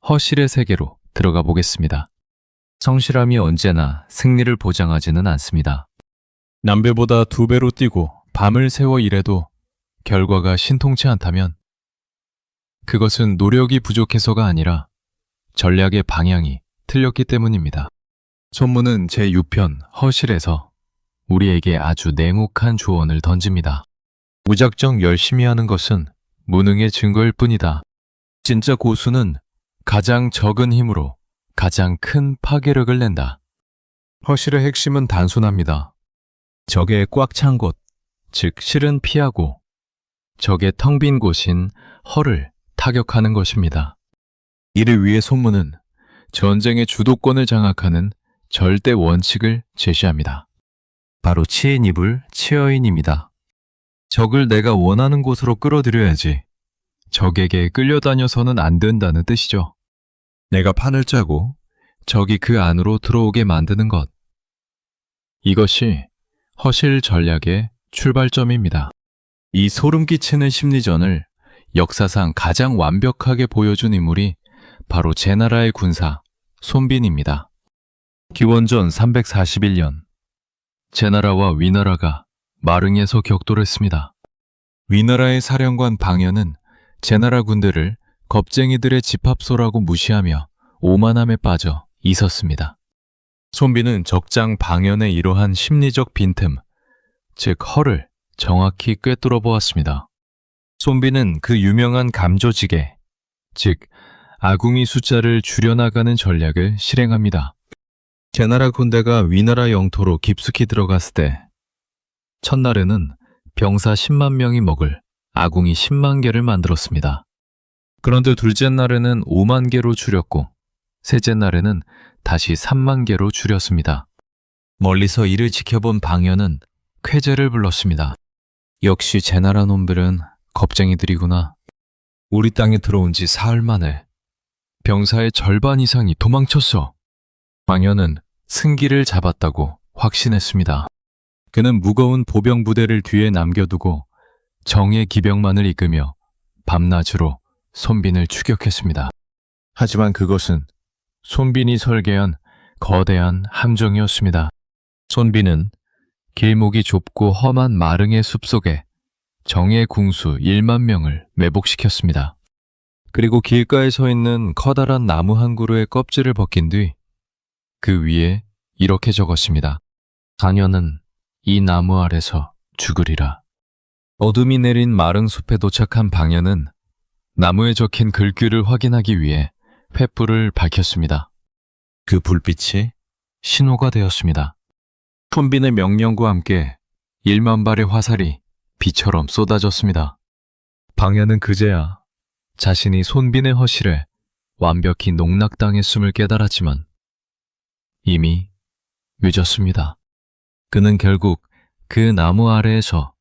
A: 허실의 세계로 들어가 보겠습니다. 성실함이 언제나 승리를 보장하지는 않습니다. 남배보다 2배로 뛰고 밤을 새워 일해도 결과가 신통치 않다면 그것은 노력이 부족해서가 아니라 전략의 방향이 틀렸기 때문입니다. 손문은 제6편 허실에서 우리에게 아주 냉혹한 조언을 던집니다. 무작정 열심히 하는 것은 무능의 증거일 뿐이다. 진짜 고수는 가장 적은 힘으로 가장 큰 파괴력을 낸다. 허실의 핵심은 단순합니다. 적의 꽉 찬 곳, 즉 실은 피하고 적의 텅 빈 곳인 허를 타격하는 것입니다. 이를 위해 손문은 전쟁의 주도권을 장악하는 절대 원칙을 제시합니다. 바로 치인이불 치어인입니다. 적을 내가 원하는 곳으로 끌어들여야지 적에게 끌려다녀서는 안 된다는 뜻이죠. 내가 판을 짜고 적이 그 안으로 들어오게 만드는 것. 이것이 허실 전략의 출발점입니다. 이 소름 끼치는 심리전을 역사상 가장 완벽하게 보여준 인물이 바로 제 나라의 군사 손빈입니다. 기원전 341년 제 나라와 위나라가 마릉에서 격돌했습니다. 위나라의 사령관 방연은 제 나라 군대를 겁쟁이들의 집합소라고 무시하며 오만함에 빠져 있었습니다. 손빈은 적장 방연의 이러한 심리적 빈틈, 즉 허를 정확히 꿰뚫어 보았습니다. 손빈은 그 유명한 감조지게, 즉 아궁이 숫자를 줄여나가는 전략을 실행합니다. 제나라 군대가 위나라 영토로 깊숙이 들어갔을 때 첫날에는 병사 10만 명이 먹을 아궁이 10만 개를 만들었습니다. 그런데 둘째 날에는 5만 개로 줄였고 셋째 날에는 다시 3만 개로 줄였습니다. 멀리서 이를 지켜본 방연은 쾌재를 불렀습니다. 역시 제나라 놈들은 겁쟁이들이구나. 우리 땅에 들어온 지 사흘 만에 병사의 절반 이상이 도망쳤어. 방연은 승기를 잡았다고 확신했습니다. 그는 무거운 보병 부대를 뒤에 남겨두고 정예 기병만을 이끌며 밤낮으로 손빈을 추격했습니다. 하지만 그것은 손빈이 설계한 거대한 함정이었습니다. 손빈은 길목이 좁고 험한 마릉의 숲속에 정예 궁수 1만 명을 매복시켰습니다. 그리고 길가에 서 있는 커다란 나무 한 그루의 껍질을 벗긴 뒤 그 위에 이렇게 적었습니다. 자녀는 이 나무 아래서 죽으리라. 어둠이 내린 마릉 숲에 도착한 방연은 나무에 적힌 글귀를 확인하기 위해 횃불을 밝혔습니다. 그 불빛이 신호가 되었습니다. 손빈의 명령과 함께 1만 발의 화살이 비처럼 쏟아졌습니다. 방연은 그제야 자신이 손빈의 허실에 완벽히 농락당했음을 깨달았지만 이미 늦었습니다. 그는 결국 그 나무 아래에서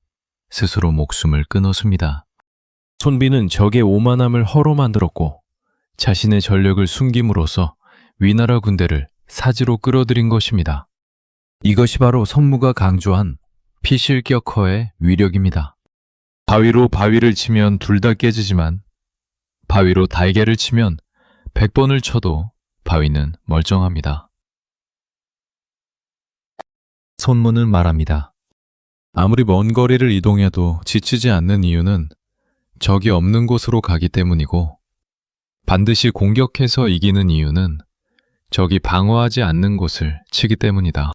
A: 스스로 목숨을 끊었습니다. 손빈은 적의 오만함을 허로 만들었고 자신의 전력을 숨김으로써 위나라 군대를 사지로 끌어들인 것입니다. 이것이 바로 선무가 강조한 피실격허의 위력입니다. 바위로 바위를 치면 둘 다 깨지지만 바위로 달걀을 치면 100번을 쳐도 바위는 멀쩡합니다. 손문은 말합니다. 아무리 먼 거리를 이동해도 지치지 않는 이유는 적이 없는 곳으로 가기 때문이고 반드시 공격해서 이기는 이유는 적이 방어하지 않는 곳을 치기 때문이다.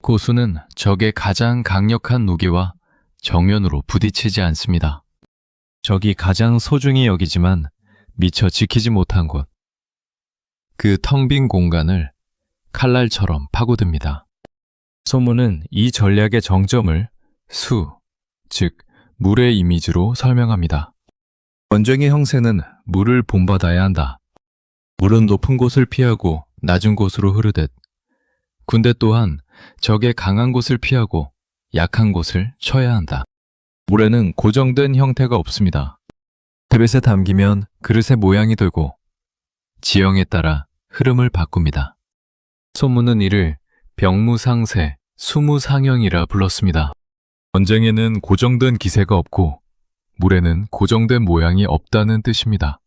A: 고수는 적의 가장 강력한 무기와 정면으로 부딪히지 않습니다. 적이 가장 소중히 여기지만 미처 지키지 못한 곳, 그 텅 빈 공간을 칼날처럼 파고듭니다. 손문은 이 전략의 정점을 수, 즉 물의 이미지로 설명합니다. 전쟁의 형세는 물을 본받아야 한다. 물은 높은 곳을 피하고 낮은 곳으로 흐르듯 군대 또한 적의 강한 곳을 피하고 약한 곳을 쳐야 한다. 모래는 고정된 형태가 없습니다. 그릇에 담기면 그릇의 모양이 되고 지형에 따라 흐름을 바꿉니다. 소문은 이를 병무상세, 수무상형이라 불렀습니다. 전쟁에는 고정된 기세가 없고 물에는 고정된 모양이 없다는 뜻입니다.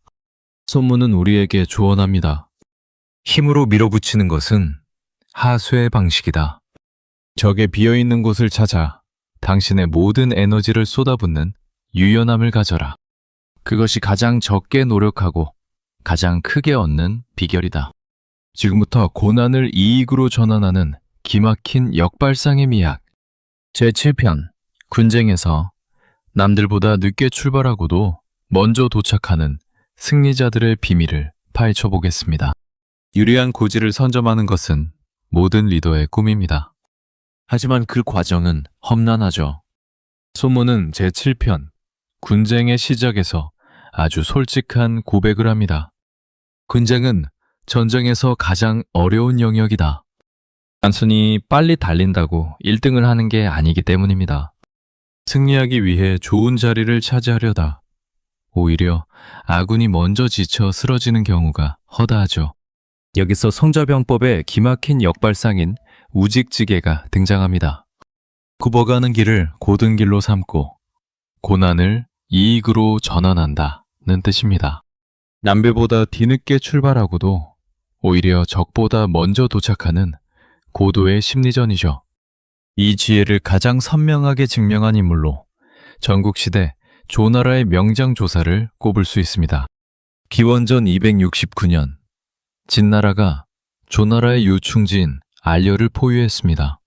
A: 소문은 우리에게 조언합니다. 힘으로 밀어붙이는 것은 하수의 방식이다. 적의 비어있는 곳을 찾아 당신의 모든 에너지를 쏟아붓는 유연함을 가져라. 그것이 가장 적게 노력하고 가장 크게 얻는 비결이다. 지금부터 고난을 이익으로 전환하는 기막힌 역발상의 미학. 제7편 군쟁에서 남들보다 늦게 출발하고도 먼저 도착하는 승리자들의 비밀을 파헤쳐 보겠습니다. 유리한 고지를 선점하는 것은 모든 리더의 꿈입니다. 하지만 그 과정은 험난하죠. 소문은 제7편 군쟁의 시작에서 아주 솔직한 고백을 합니다. 군쟁은 전쟁에서 가장 어려운 영역이다. 단순히 빨리 달린다고 1등을 하는 게 아니기 때문입니다. 승리하기 위해 좋은 자리를 차지하려다 오히려 아군이 먼저 지쳐 쓰러지는 경우가 허다하죠. 여기서 성좌병법의 기막힌 역발상인 우직지계가 등장합니다. 굽어가는 길을 고든 길로 삼고 고난을 이익으로 전환한다는 뜻입니다. 남배보다 뒤늦게 출발하고도 오히려 적보다 먼저 도착하는 고도의 심리전이죠. 이 지혜를 가장 선명하게 증명한 인물로 전국시대 조나라의 명장 조사를 꼽을 수 있습니다. 기원전 269년 진나라가 조나라의 유충지인 알려를 포위했습니다.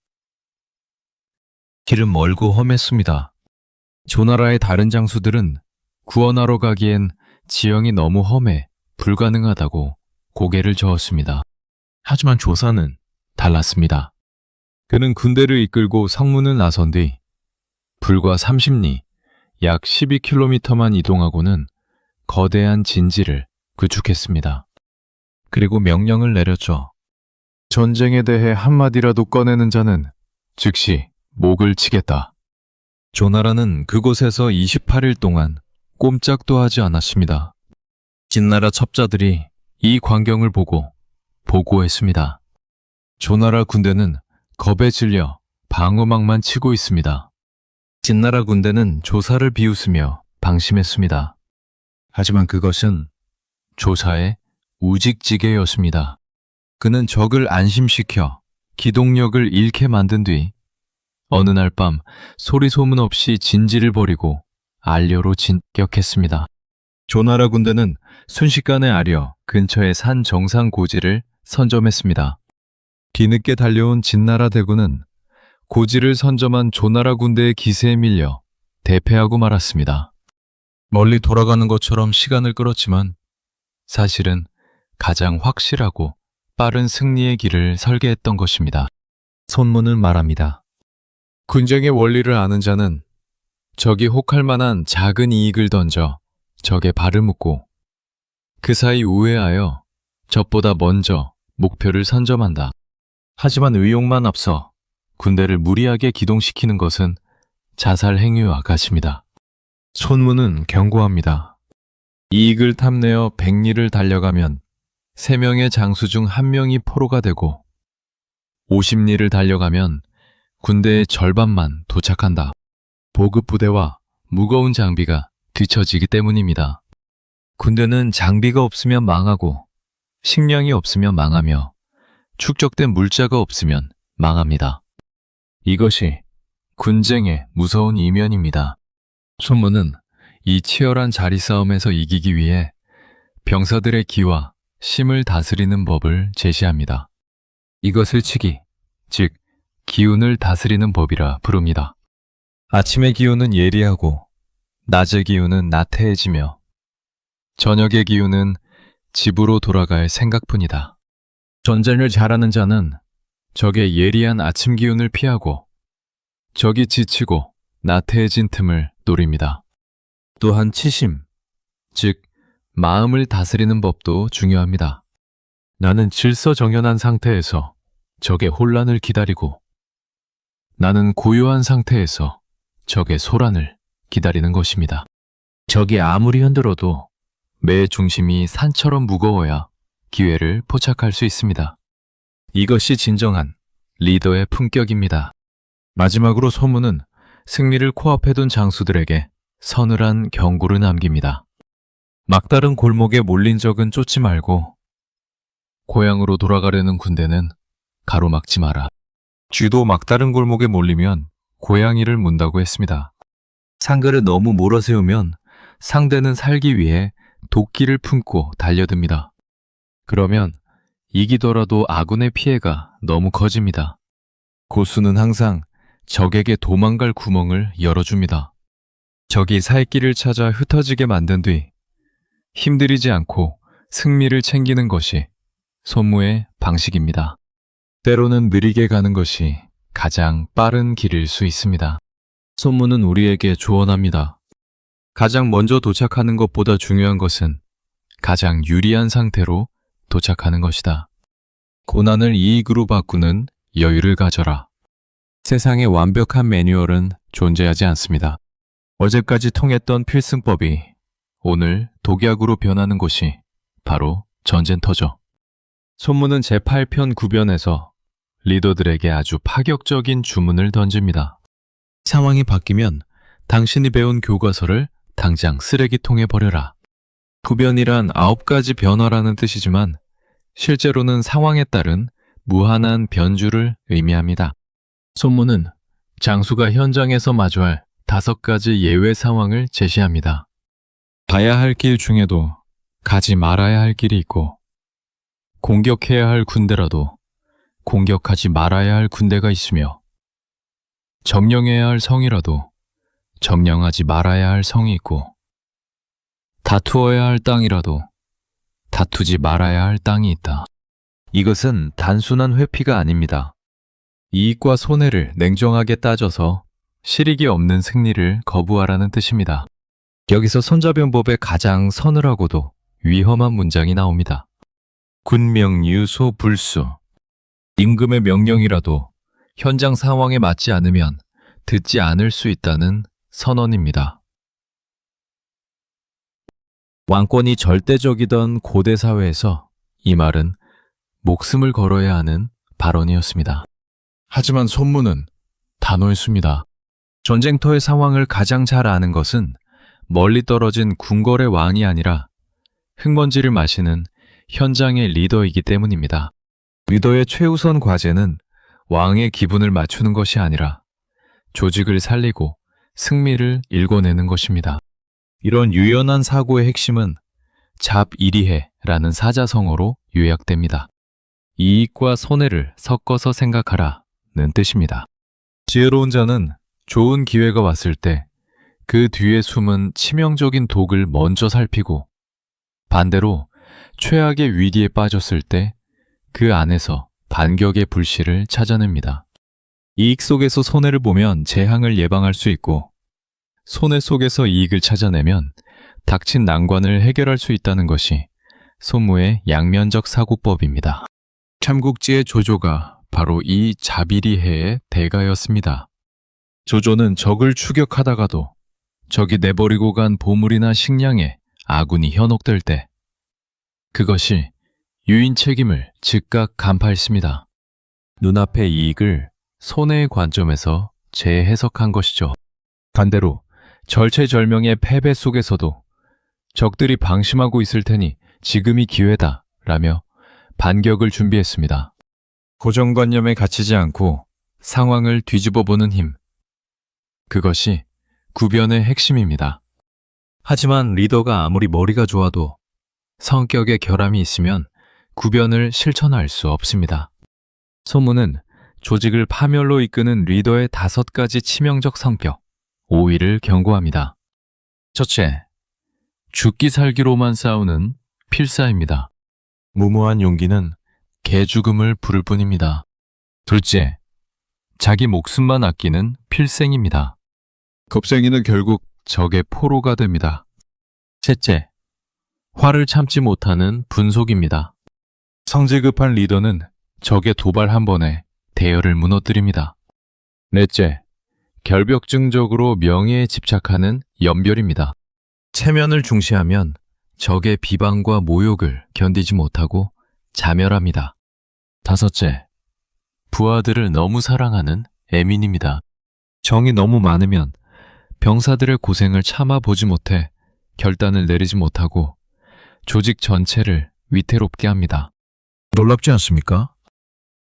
A: 길은 멀고 험했습니다. 조나라의 다른 장수들은 구원하러 가기엔 지형이 너무 험해 불가능하다고 고개를 저었습니다. 하지만 조사는 달랐습니다. 그는 군대를 이끌고 성문을 나선 뒤 불과 30리, 약 12km만 이동하고는 거대한 진지를 구축했습니다. 그리고 명령을 내렸죠. 전쟁에 대해 한마디라도 꺼내는 자는 즉시 목을 치겠다. 조나라는 그곳에서 28일 동안 꼼짝도 하지 않았습니다. 진나라 첩자들이 이 광경을 보고 보고했습니다. 조나라 군대는 겁에 질려 방어막만 치고 있습니다. 진나라 군대는 조사를 비웃으며 방심했습니다. 하지만 그것은 조사의 우직지계였습니다. 그는 적을 안심시켜 기동력을 잃게 만든 뒤 어느 날 밤 소리 소문 없이 진지를 버리고 알려로 진격했습니다. 조나라 군대는 순식간에 알려 근처의 산 정상 고지를 선점했습니다. 뒤늦게 달려온 진나라 대군은 고지를 선점한 조나라 군대의 기세에 밀려 대패하고 말았습니다. 멀리 돌아가는 것처럼 시간을 끌었지만 사실은 가장 확실하고 빠른 승리의 길을 설계했던 것입니다. 손문은 말합니다. 군쟁의 원리를 아는 자는 적이 혹할 만한 작은 이익을 던져 적의 발을 묶고 그 사이 우회하여 적보다 먼저 목표를 선점한다. 하지만 의욕만 앞서 군대를 무리하게 기동시키는 것은 자살 행위와 같습니다. 손문은 경고합니다. 이익을 탐내어 100리를 달려가면 3명의 장수 중 1명이 포로가 되고 50리를 달려가면 군대의 절반만 도착한다. 보급부대와 무거운 장비가 뒤처지기 때문입니다. 군대는 장비가 없으면 망하고 식량이 없으면 망하며 축적된 물자가 없으면 망합니다. 이것이 군쟁의 무서운 이면입니다. 손문은 이 치열한 자리 싸움에서 이기기 위해 병사들의 기와 심을 다스리는 법을 제시합니다. 이것을 치기, 즉 기운을 다스리는 법이라 부릅니다. 아침의 기운은 예리하고 낮의 기운은 나태해지며 저녁의 기운은 집으로 돌아갈 생각뿐이다. 전쟁을 잘하는 자는 적의 예리한 아침 기운을 피하고 적이 지치고 나태해진 틈을 노립니다. 또한 치심, 즉 마음을 다스리는 법도 중요합니다. 나는 질서정연한 상태에서 적의 혼란을 기다리고 나는 고요한 상태에서 적의 소란을 기다리는 것입니다. 적이 아무리 흔들어도 매의 중심이 산처럼 무거워야 기회를 포착할 수 있습니다. 이것이 진정한 리더의 품격입니다. 마지막으로 소문은 승리를 코앞에 둔 장수들에게 서늘한 경고를 남깁니다. 막다른 골목에 몰린 적은 쫓지 말고 고향으로 돌아가려는 군대는 가로막지 마라. 쥐도 막다른 골목에 몰리면 고양이를 문다고 했습니다. 상글을 너무 몰아세우면 상대는 살기 위해 도끼를 품고 달려듭니다. 그러면 이기더라도 아군의 피해가 너무 커집니다. 고수는 항상 적에게 도망갈 구멍을 열어줍니다. 적이 살 길을 찾아 흩어지게 만든 뒤 힘들이지 않고 승리를 챙기는 것이 손무의 방식입니다. 때로는 느리게 가는 것이 가장 빠른 길일 수 있습니다. 손무는 우리에게 조언합니다. 가장 먼저 도착하는 것보다 중요한 것은 가장 유리한 상태로 도착하는 것이다. 고난을 이익으로 바꾸는 여유를 가져라. 세상에 완벽한 매뉴얼은 존재하지 않습니다. 어제까지 통했던 필승법이 오늘 독약으로 변하는 곳이 바로 전쟁터죠. 손무는 제8편 구변에서 리더들에게 아주 파격적인 주문을 던집니다. 상황이 바뀌면 당신이 배운 교과서를 당장 쓰레기통에 버려라. 구변이란 9가지 변화라는 뜻이지만 실제로는 상황에 따른 무한한 변주를 의미합니다. 손무는 장수가 현장에서 마주할 5가지 예외 상황을 제시합니다. 가야 할 길 중에도 가지 말아야 할 길이 있고 공격해야 할 군대라도 공격하지 말아야 할 군대가 있으며 점령해야 할 성이라도 점령하지 말아야 할 성이 있고 다투어야 할 땅이라도 다투지 말아야 할 땅이 있다. 이것은 단순한 회피가 아닙니다. 이익과 손해를 냉정하게 따져서 실익이 없는 승리를 거부하라는 뜻입니다. 여기서 손자병법의 가장 서늘하고도 위험한 문장이 나옵니다. 군명유소 불수. 임금의 명령이라도 현장 상황에 맞지 않으면 듣지 않을 수 있다는 선언입니다. 왕권이 절대적이던 고대 사회에서 이 말은 목숨을 걸어야 하는 발언이었습니다. 하지만 손무는 단호했습니다. 전쟁터의 상황을 가장 잘 아는 것은 멀리 떨어진 궁궐의 왕이 아니라 흙먼지를 마시는 현장의 리더이기 때문입니다. 리더의 최우선 과제는 왕의 기분을 맞추는 것이 아니라 조직을 살리고 승리를 일궈내는 것입니다. 이런 유연한 사고의 핵심은 잡이리해라는 사자성어로 요약됩니다. 이익과 손해를 섞어서 생각하라는 뜻입니다. 지혜로운 자는 좋은 기회가 왔을 때 그 뒤에 숨은 치명적인 독을 먼저 살피고 반대로 최악의 위기에 빠졌을 때 그 안에서 반격의 불씨를 찾아냅니다. 이익 속에서 손해를 보면 재앙을 예방할 수 있고 손해 속에서 이익을 찾아내면 닥친 난관을 해결할 수 있다는 것이 손무의 양면적 사고법입니다. 삼국지의 조조가 바로 이 자비리해의 대가였습니다. 조조는 적을 추격하다가도 적이 내버리고 간 보물이나 식량에 아군이 현혹될 때 그것이 유인 책임을 즉각 간파했습니다. 눈앞의 이익을 손해의 관점에서 재해석한 것이죠. 반대로 절체절명의 패배 속에서도 적들이 방심하고 있을 테니 지금이 기회다 라며 반격을 준비했습니다. 고정관념에 갇히지 않고 상황을 뒤집어보는 힘. 그것이 구변의 핵심입니다. 하지만 리더가 아무리 머리가 좋아도 성격에 결함이 있으면 구변을 실천할 수 없습니다. 소문은 조직을 파멸로 이끄는 리더의 5가지 치명적 성격, 5위를 경고합니다. 첫째, 죽기 살기로만 싸우는 필사입니다. 무모한 용기는 개죽음을 부를 뿐입니다. 둘째, 자기 목숨만 아끼는 필생입니다. 겁쟁이는 결국 적의 포로가 됩니다. 셋째, 화를 참지 못하는 분속입니다. 성질 급한 리더는 적의 도발 한 번에 대열을 무너뜨립니다. 넷째, 결벽증적으로 명예에 집착하는 연별입니다. 체면을 중시하면 적의 비방과 모욕을 견디지 못하고 자멸합니다. 다섯째, 부하들을 너무 사랑하는 애민입니다. 정이 너무 많으면 병사들의 고생을 참아보지 못해 결단을 내리지 못하고 조직 전체를 위태롭게 합니다. 놀랍지 않습니까?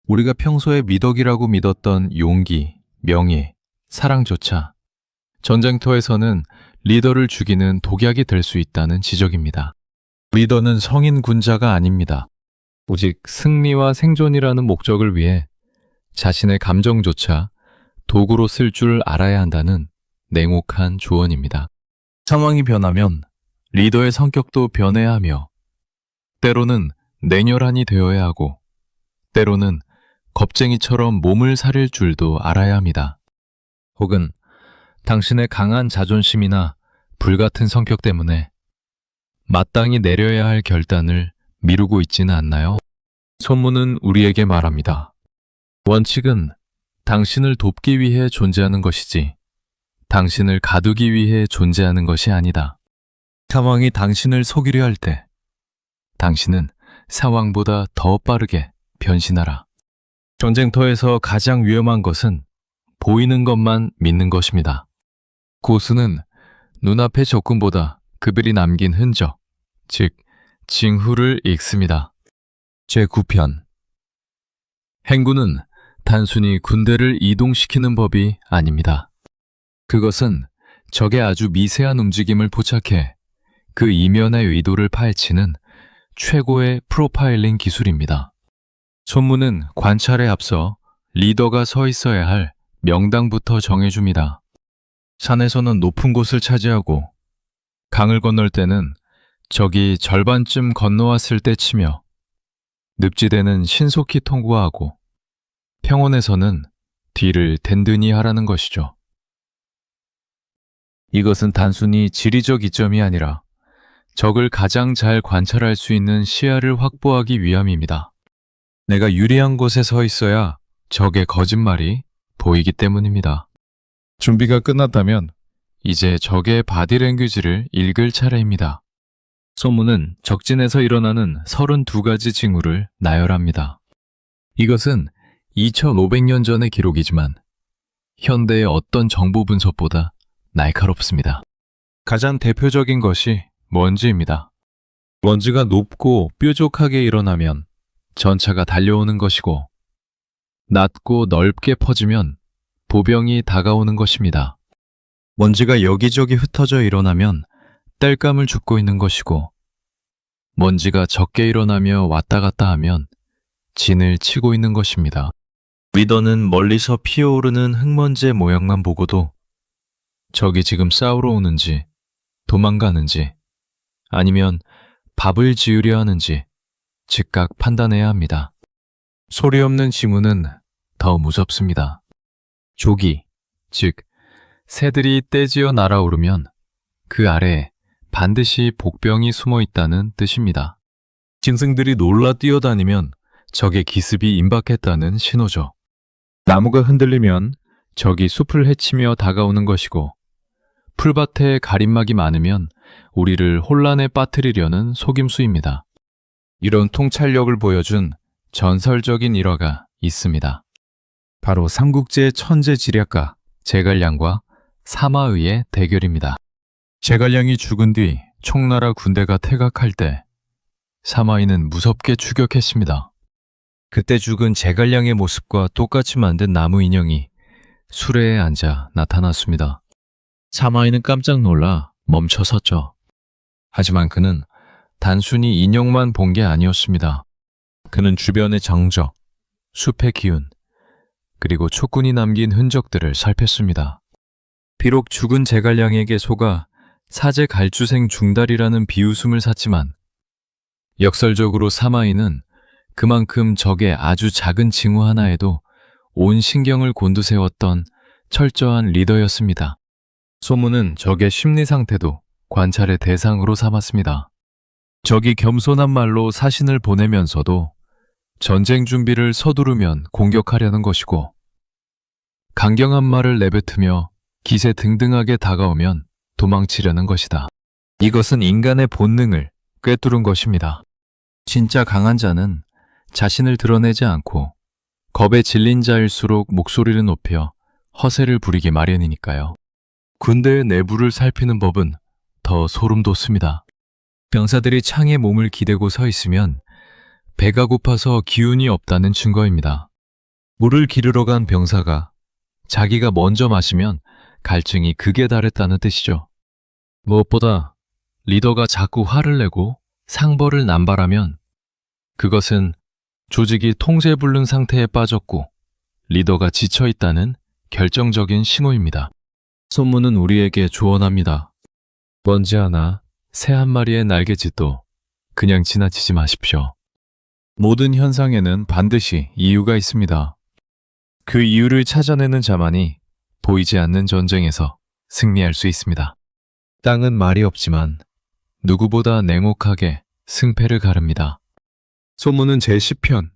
A: 우리가 평소에 미덕이라고 믿었던 용기, 명예, 사랑조차 전쟁터에서는 리더를 죽이는 독약이 될 수 있다는 지적입니다. 리더는 성인 군자가 아닙니다. 오직 승리와 생존이라는 목적을 위해 자신의 감정조차 도구로 쓸 줄 알아야 한다는 냉혹한 조언입니다. 상황이 변하면 리더의 성격도 변해야 하며 때로는 냉혈한이 되어야 하고 때로는 겁쟁이처럼 몸을 사릴 줄도 알아야 합니다. 혹은 당신의 강한 자존심이나 불같은 성격 때문에 마땅히 내려야 할 결단을 미루고 있지는 않나요? 소문은 우리에게 말합니다. 원칙은 당신을 돕기 위해 존재하는 것이지 당신을 가두기 위해 존재하는 것이 아니다. 상황이 당신을 속이려 할 때 당신은 상황보다 더 빠르게 변신하라. 전쟁터에서 가장 위험한 것은 보이는 것만 믿는 것입니다. 고수는 눈앞의 적군보다 그들이 남긴 흔적, 즉 징후를 읽습니다. 제9편 행군은 단순히 군대를 이동시키는 법이 아닙니다. 그것은 적의 아주 미세한 움직임을 포착해 그 이면의 의도를 파헤치는 최고의 프로파일링 기술입니다. 손문은 관찰에 앞서 리더가 서 있어야 할 명당부터 정해줍니다. 산에서는 높은 곳을 차지하고 강을 건널 때는 적이 절반쯤 건너왔을 때 치며 늪지대는 신속히 통과하고 평원에서는 뒤를 든든히 하라는 것이죠. 이것은 단순히 지리적 이점이 아니라 적을 가장 잘 관찰할 수 있는 시야를 확보하기 위함입니다. 내가 유리한 곳에 서 있어야 적의 거짓말이 보이기 때문입니다. 준비가 끝났다면 이제 적의 바디랭귀지를 읽을 차례입니다. 소문은 적진에서 일어나는 32가지 징후를 나열합니다. 이것은 2500년 전의 기록이지만 현대의 어떤 정보 분석보다 날카롭습니다. 가장 대표적인 것이 먼지입니다. 먼지가 높고 뾰족하게 일어나면 전차가 달려오는 것이고 낮고 넓게 퍼지면 보병이 다가오는 것입니다. 먼지가 여기저기 흩어져 일어나면 땔감을 줍고 있는 것이고 먼지가 적게 일어나며 왔다 갔다 하면 진을 치고 있는 것입니다. 리더는 멀리서 피어오르는 흙먼지의 모양만 보고도 적이 지금 싸우러 오는지 도망가는지 아니면 밥을 지으려 하는지 즉각 판단해야 합니다. 소리 없는 징후는 더 무섭습니다. 조기, 즉 새들이 떼지어 날아오르면 그 아래에 반드시 복병이 숨어 있다는 뜻입니다. 짐승들이 놀라 뛰어다니면 적의 기습이 임박했다는 신호죠. 나무가 흔들리면 적이 숲을 헤치며 다가오는 것이고 풀밭에 가림막이 많으면 우리를 혼란에 빠뜨리려는 속임수입니다. 이런 통찰력을 보여준 전설적인 일화가 있습니다. 바로 삼국지의 천재 지략가 제갈량과 사마의의 대결입니다. 제갈량이 죽은 뒤 총나라 군대가 퇴각할 때 사마의는 무섭게 추격했습니다. 그때 죽은 제갈량의 모습과 똑같이 만든 나무 인형이 수레에 앉아 나타났습니다. 사마의는 깜짝 놀라 멈춰 섰죠. 하지만 그는 단순히 인형만 본 게 아니었습니다. 그는 주변의 정적, 숲의 기운, 그리고 촉군이 남긴 흔적들을 살폈습니다. 비록 죽은 제갈량에게 속아 사제 갈주생 중달이라는 비웃음을 샀지만 역설적으로 사마이는 그만큼 적의 아주 작은 징후 하나에도 온 신경을 곤두세웠던 철저한 리더였습니다. 소문은 적의 심리 상태도 관찰의 대상으로 삼았습니다. 적이 겸손한 말로 사신을 보내면서도 전쟁 준비를 서두르면 공격하려는 것이고 강경한 말을 내뱉으며 기세 등등하게 다가오면 도망치려는 것이다. 이것은 인간의 본능을 꿰뚫은 것입니다. 진짜 강한 자는 자신을 드러내지 않고 겁에 질린 자일수록 목소리를 높여 허세를 부리기 마련이니까요. 군대의 내부를 살피는 법은 더 소름 돋습니다. 병사들이 창에 몸을 기대고 서 있으면 배가 고파서 기운이 없다는 증거입니다. 물을 기르러 간 병사가 자기가 먼저 마시면 갈증이 극에 달했다는 뜻이죠. 무엇보다 리더가 자꾸 화를 내고 상벌을 남발하면 그것은 조직이 통제불능 상태에 빠졌고 리더가 지쳐있다는 결정적인 신호입니다. 소문은 우리에게 조언합니다. 먼지 하나, 새 한 마리의 날개짓도 그냥 지나치지 마십시오. 모든 현상에는 반드시 이유가 있습니다. 그 이유를 찾아내는 자만이 보이지 않는 전쟁에서 승리할 수 있습니다. 땅은 말이 없지만 누구보다 냉혹하게 승패를 가릅니다. 소문은 제10편,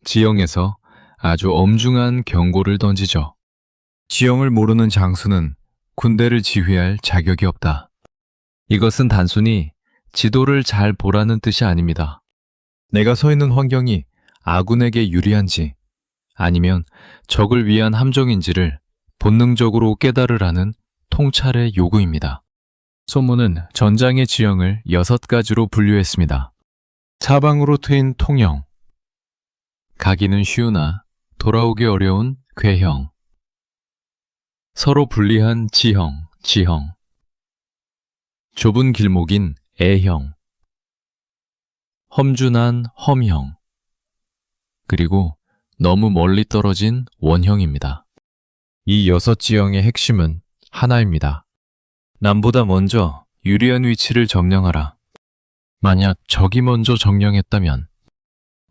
A: 지형에서 아주 엄중한 경고를 던지죠. 지형을 모르는 장수는 군대를 지휘할 자격이 없다. 이것은 단순히 지도를 잘 보라는 뜻이 아닙니다. 내가 서 있는 환경이 아군에게 유리한지 아니면 적을 위한 함정인지를 본능적으로 깨달으라는 통찰의 요구입니다. 소문은 전장의 지형을 6가지로 분류했습니다. 사방으로 트인 통형, 가기는 쉬우나 돌아오기 어려운 궤형, 서로 불리한 지형, 좁은 길목인 애형, 험준한 험형, 그리고 너무 멀리 떨어진 원형입니다. 이 6지형의 핵심은 하나입니다. 남보다 먼저 유리한 위치를 점령하라. 만약 적이 먼저 점령했다면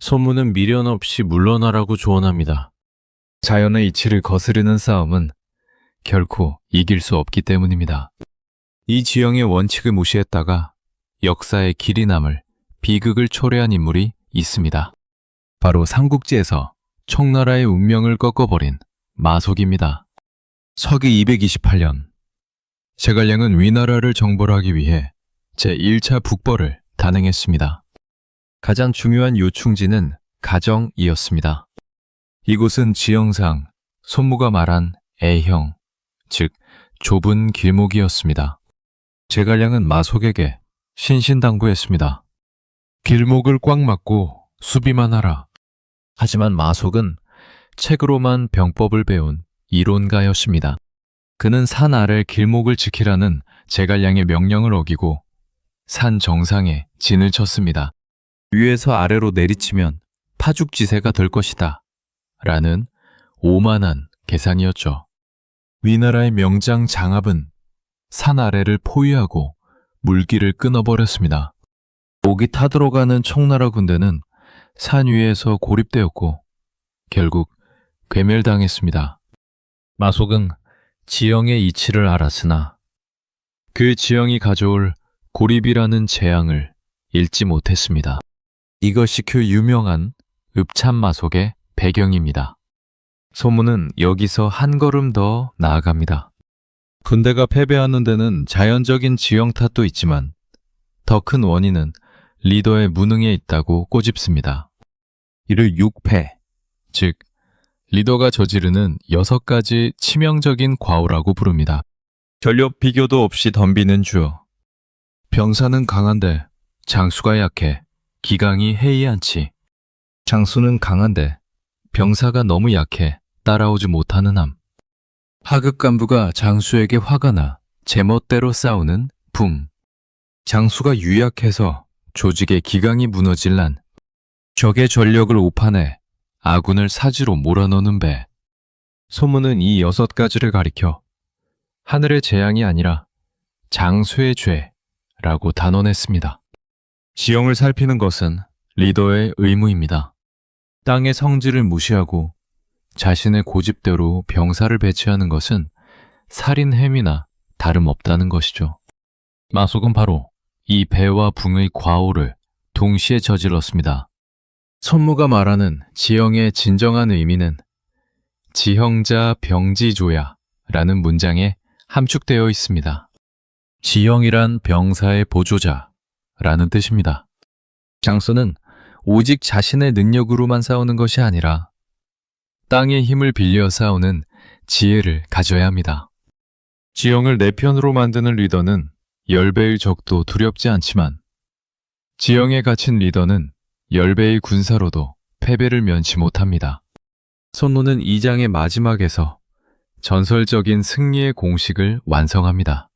A: 소문은 미련 없이 물러나라고 조언합니다. 자연의 이치를 거스르는 싸움은 결코 이길 수 없기 때문입니다. 이 지형의 원칙을 무시했다가 역사에 길이 남을 비극을 초래한 인물이 있습니다. 바로 삼국지에서 청나라의 운명을 꺾어버린 마속입니다. 서기 228년, 제갈량은 위나라를 정벌하기 위해 제1차 북벌을 단행했습니다. 가장 중요한 요충지는 가정이었습니다. 이곳은 지형상 손무가 말한 애형, 즉 좁은 길목이었습니다. 제갈량은 마속에게 신신당부했습니다. 길목을 꽉 막고 수비만 하라. 하지만 마속은 책으로만 병법을 배운 이론가였습니다. 그는 산 아래 길목을 지키라는 제갈량의 명령을 어기고 산 정상에 진을 쳤습니다. 위에서 아래로 내리치면 파죽지세가 될 것이다 라는 오만한 계산이었죠. 위나라의 명장 장압은 산 아래를 포위하고 물길을 끊어버렸습니다. 목이 타들어가는 청나라 군대는 산 위에서 고립되었고 결국 괴멸당했습니다. 마속은 지형의 이치를 알았으나 그 지형이 가져올 고립이라는 재앙을 읽지 못했습니다. 이것이 그 유명한 읍참마속의 배경입니다. 소문은 여기서 한 걸음 더 나아갑니다. 군대가 패배하는 데는 자연적인 지형 탓도 있지만 더 큰 원인은 리더의 무능에 있다고 꼬집습니다. 이를 육패, 즉 리더가 저지르는 6가지 치명적인 과오라고 부릅니다. 전력 비교도 없이 덤비는 주어. 병사는 강한데 장수가 약해 기강이 해이한치. 장수는 강한데 병사가 너무 약해 따라오지 못하는 함. 하급 간부가 장수에게 화가 나 제멋대로 싸우는 붕. 장수가 유약해서 조직의 기강이 무너질 난. 적의 전력을 오판해 아군을 사지로 몰아넣는 배. 소문은 이 6가지를 가리켜 하늘의 재앙이 아니라 장수의 죄라고 단언했습니다. 지형을 살피는 것은 리더의 의무입니다. 땅의 성질을 무시하고 자신의 고집대로 병사를 배치하는 것은 살인 행위나 다름없다는 것이죠. 마속은 바로 이 배와 붕의 과오를 동시에 저질렀습니다. 손무가 말하는 지형의 진정한 의미는 지형자 병지조야라는 문장에 함축되어 있습니다. 지형이란 병사의 보조자라는 뜻입니다. 장소는 오직 자신의 능력으로만 싸우는 것이 아니라 땅의 힘을 빌려 싸우는 지혜를 가져야 합니다. 지형을 내 편으로 만드는 리더는 10배의 적도 두렵지 않지만 지형에 갇힌 리더는 10배의 군사로도 패배를 면치 못합니다. 손노는 2장의 마지막에서 전설적인 승리의 공식을 완성합니다.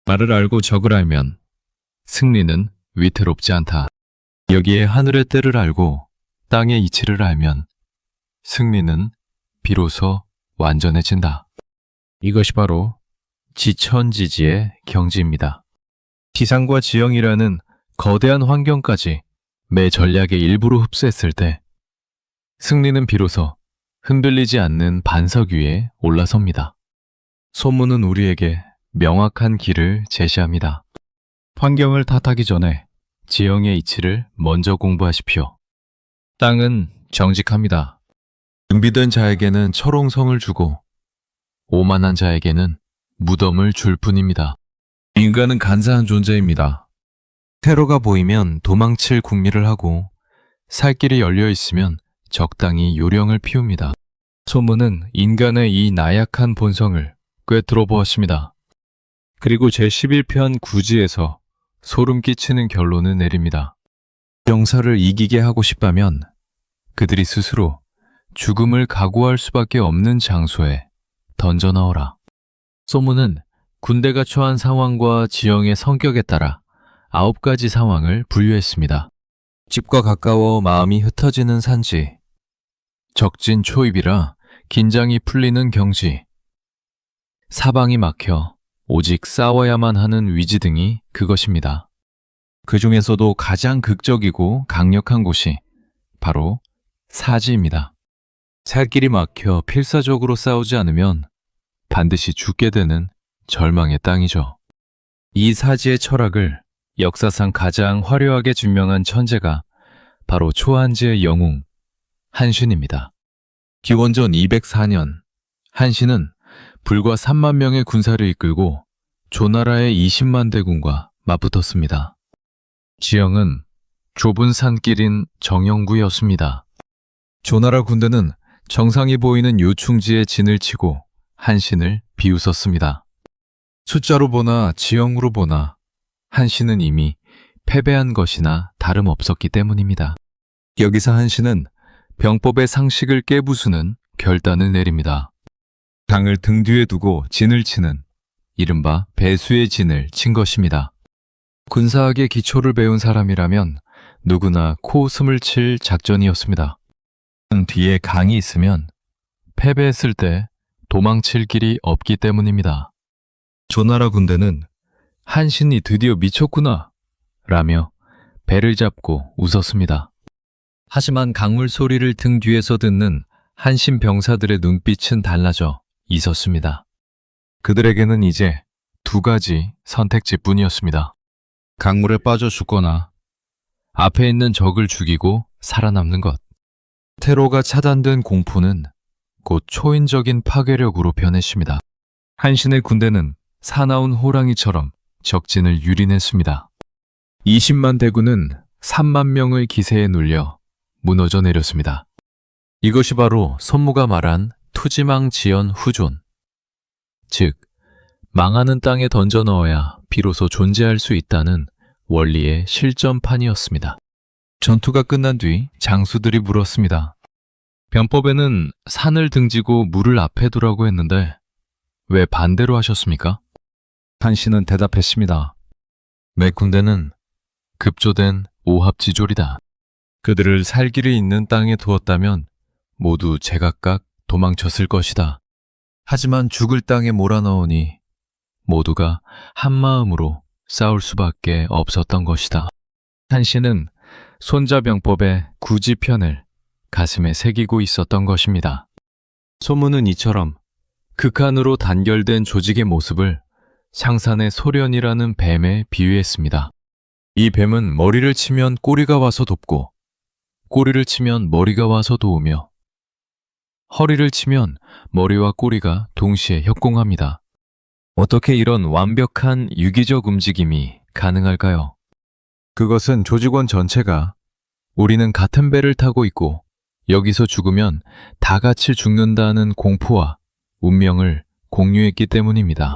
A: 말을 알고 적을 알면 승리는 위태롭지 않다. 여기에 하늘의 때를 알고 땅의 이치를 알면 승리는 비로소 완전해진다. 이것이 바로 지천지지의 경지입니다. 지상과 지형이라는 거대한 환경까지 매 전략의 일부로 흡수했을 때 승리는 비로소 흔들리지 않는 반석 위에 올라섭니다. 소문은 우리에게 명확한 길을 제시합니다. 환경을 탓하기 전에 지형의 이치를 먼저 공부하십시오. 땅은 정직합니다. 준비된 자에게는 철옹성을 주고 오만한 자에게는 무덤을 줄 뿐입니다. 인간은 간사한 존재입니다. 테러가 보이면 도망칠 궁리를 하고 살 길이 열려 있으면 적당히 요령을 피웁니다. 소문은 인간의 이 나약한 본성을 꿰뚫어 보았습니다. 그리고 제11편 구지에서 소름 끼치는 결론을 내립니다. 병사를 이기게 하고 싶다면 그들이 스스로 죽음을 각오할 수밖에 없는 장소에 던져 넣어라. 소문은 군대가 처한 상황과 지형의 성격에 따라 9가지 상황을 분류했습니다. 집과 가까워 마음이 흩어지는 산지, 적진 초입이라 긴장이 풀리는 경지, 사방이 막혀 오직 싸워야만 하는 위지 등이 그것입니다. 그 중에서도 가장 극적이고 강력한 곳이 바로 사지입니다. 살 길이 막혀 필사적으로 싸우지 않으면 반드시 죽게 되는 절망의 땅이죠. 이 사지의 철학을 역사상 가장 화려하게 증명한 천재가 바로 초한지의 영웅 한신입니다. 기원전 204년 한신은 불과 3만 명의 군사를 이끌고 조나라의 20만 대군과 맞붙었습니다. 지형은 좁은 산길인 정영구였습니다. 조나라 군대는 정상이 보이는 요충지에 진을 치고 한신을 비웃었습니다. 숫자로 보나 지형으로 보나 한신은 이미 패배한 것이나 다름없었기 때문입니다. 여기서 한신은 병법의 상식을 깨부수는 결단을 내립니다. 당을 등 뒤에 두고 진을 치는 이른바 배수의 진을 친 것입니다. 군사학의 기초를 배운 사람이라면 누구나 코웃음을 칠 작전이었습니다. 등 뒤에 강이 있으면 패배했을 때 도망칠 길이 없기 때문입니다. 조나라 군대는 한신이 드디어 미쳤구나 라며 배를 잡고 웃었습니다. 하지만 강물 소리를 등 뒤에서 듣는 한신 병사들의 눈빛은 달라져 있었습니다. 그들에게는 이제 2가지 선택지뿐이었습니다. 강물에 빠져 죽거나 앞에 있는 적을 죽이고 살아남는 것. 테러가 차단된 공포는 곧 초인적인 파괴력으로 변했습니다. 한신의 군대는 사나운 호랑이처럼 적진을 유린했습니다. 20만 대군은 3만 명의 기세에 눌려 무너져 내렸습니다. 이것이 바로 손무가 말한 투지망 지연 후존, 즉 망하는 땅에 던져 넣어야 비로소 존재할 수 있다는 원리의 실전판이었습니다. 전투가 끝난 뒤 장수들이 물었습니다. 변법에는 산을 등지고 물을 앞에 두라고 했는데 왜 반대로 하셨습니까? 한신은 대답했습니다. 내 군대는 급조된 오합지졸이다. 그들을 살 길이 있는 땅에 두었다면 모두 제각각 도망쳤을 것이다. 하지만 죽을 땅에 몰아넣으니 모두가 한마음으로 싸울 수밖에 없었던 것이다. 한신은 손자병법의 구지편을 가슴에 새기고 있었던 것입니다. 소문은 이처럼 극한으로 단결된 조직의 모습을 상산의 소련이라는 뱀에 비유했습니다. 이 뱀은 머리를 치면 꼬리가 와서 돕고 꼬리를 치면 머리가 와서 도우며 허리를 치면 머리와 꼬리가 동시에 협공합니다. 어떻게 이런 완벽한 유기적 움직임이 가능할까요? 그것은 조직원 전체가 우리는 같은 배를 타고 있고 여기서 죽으면 다 같이 죽는다는 공포와 운명을 공유했기 때문입니다.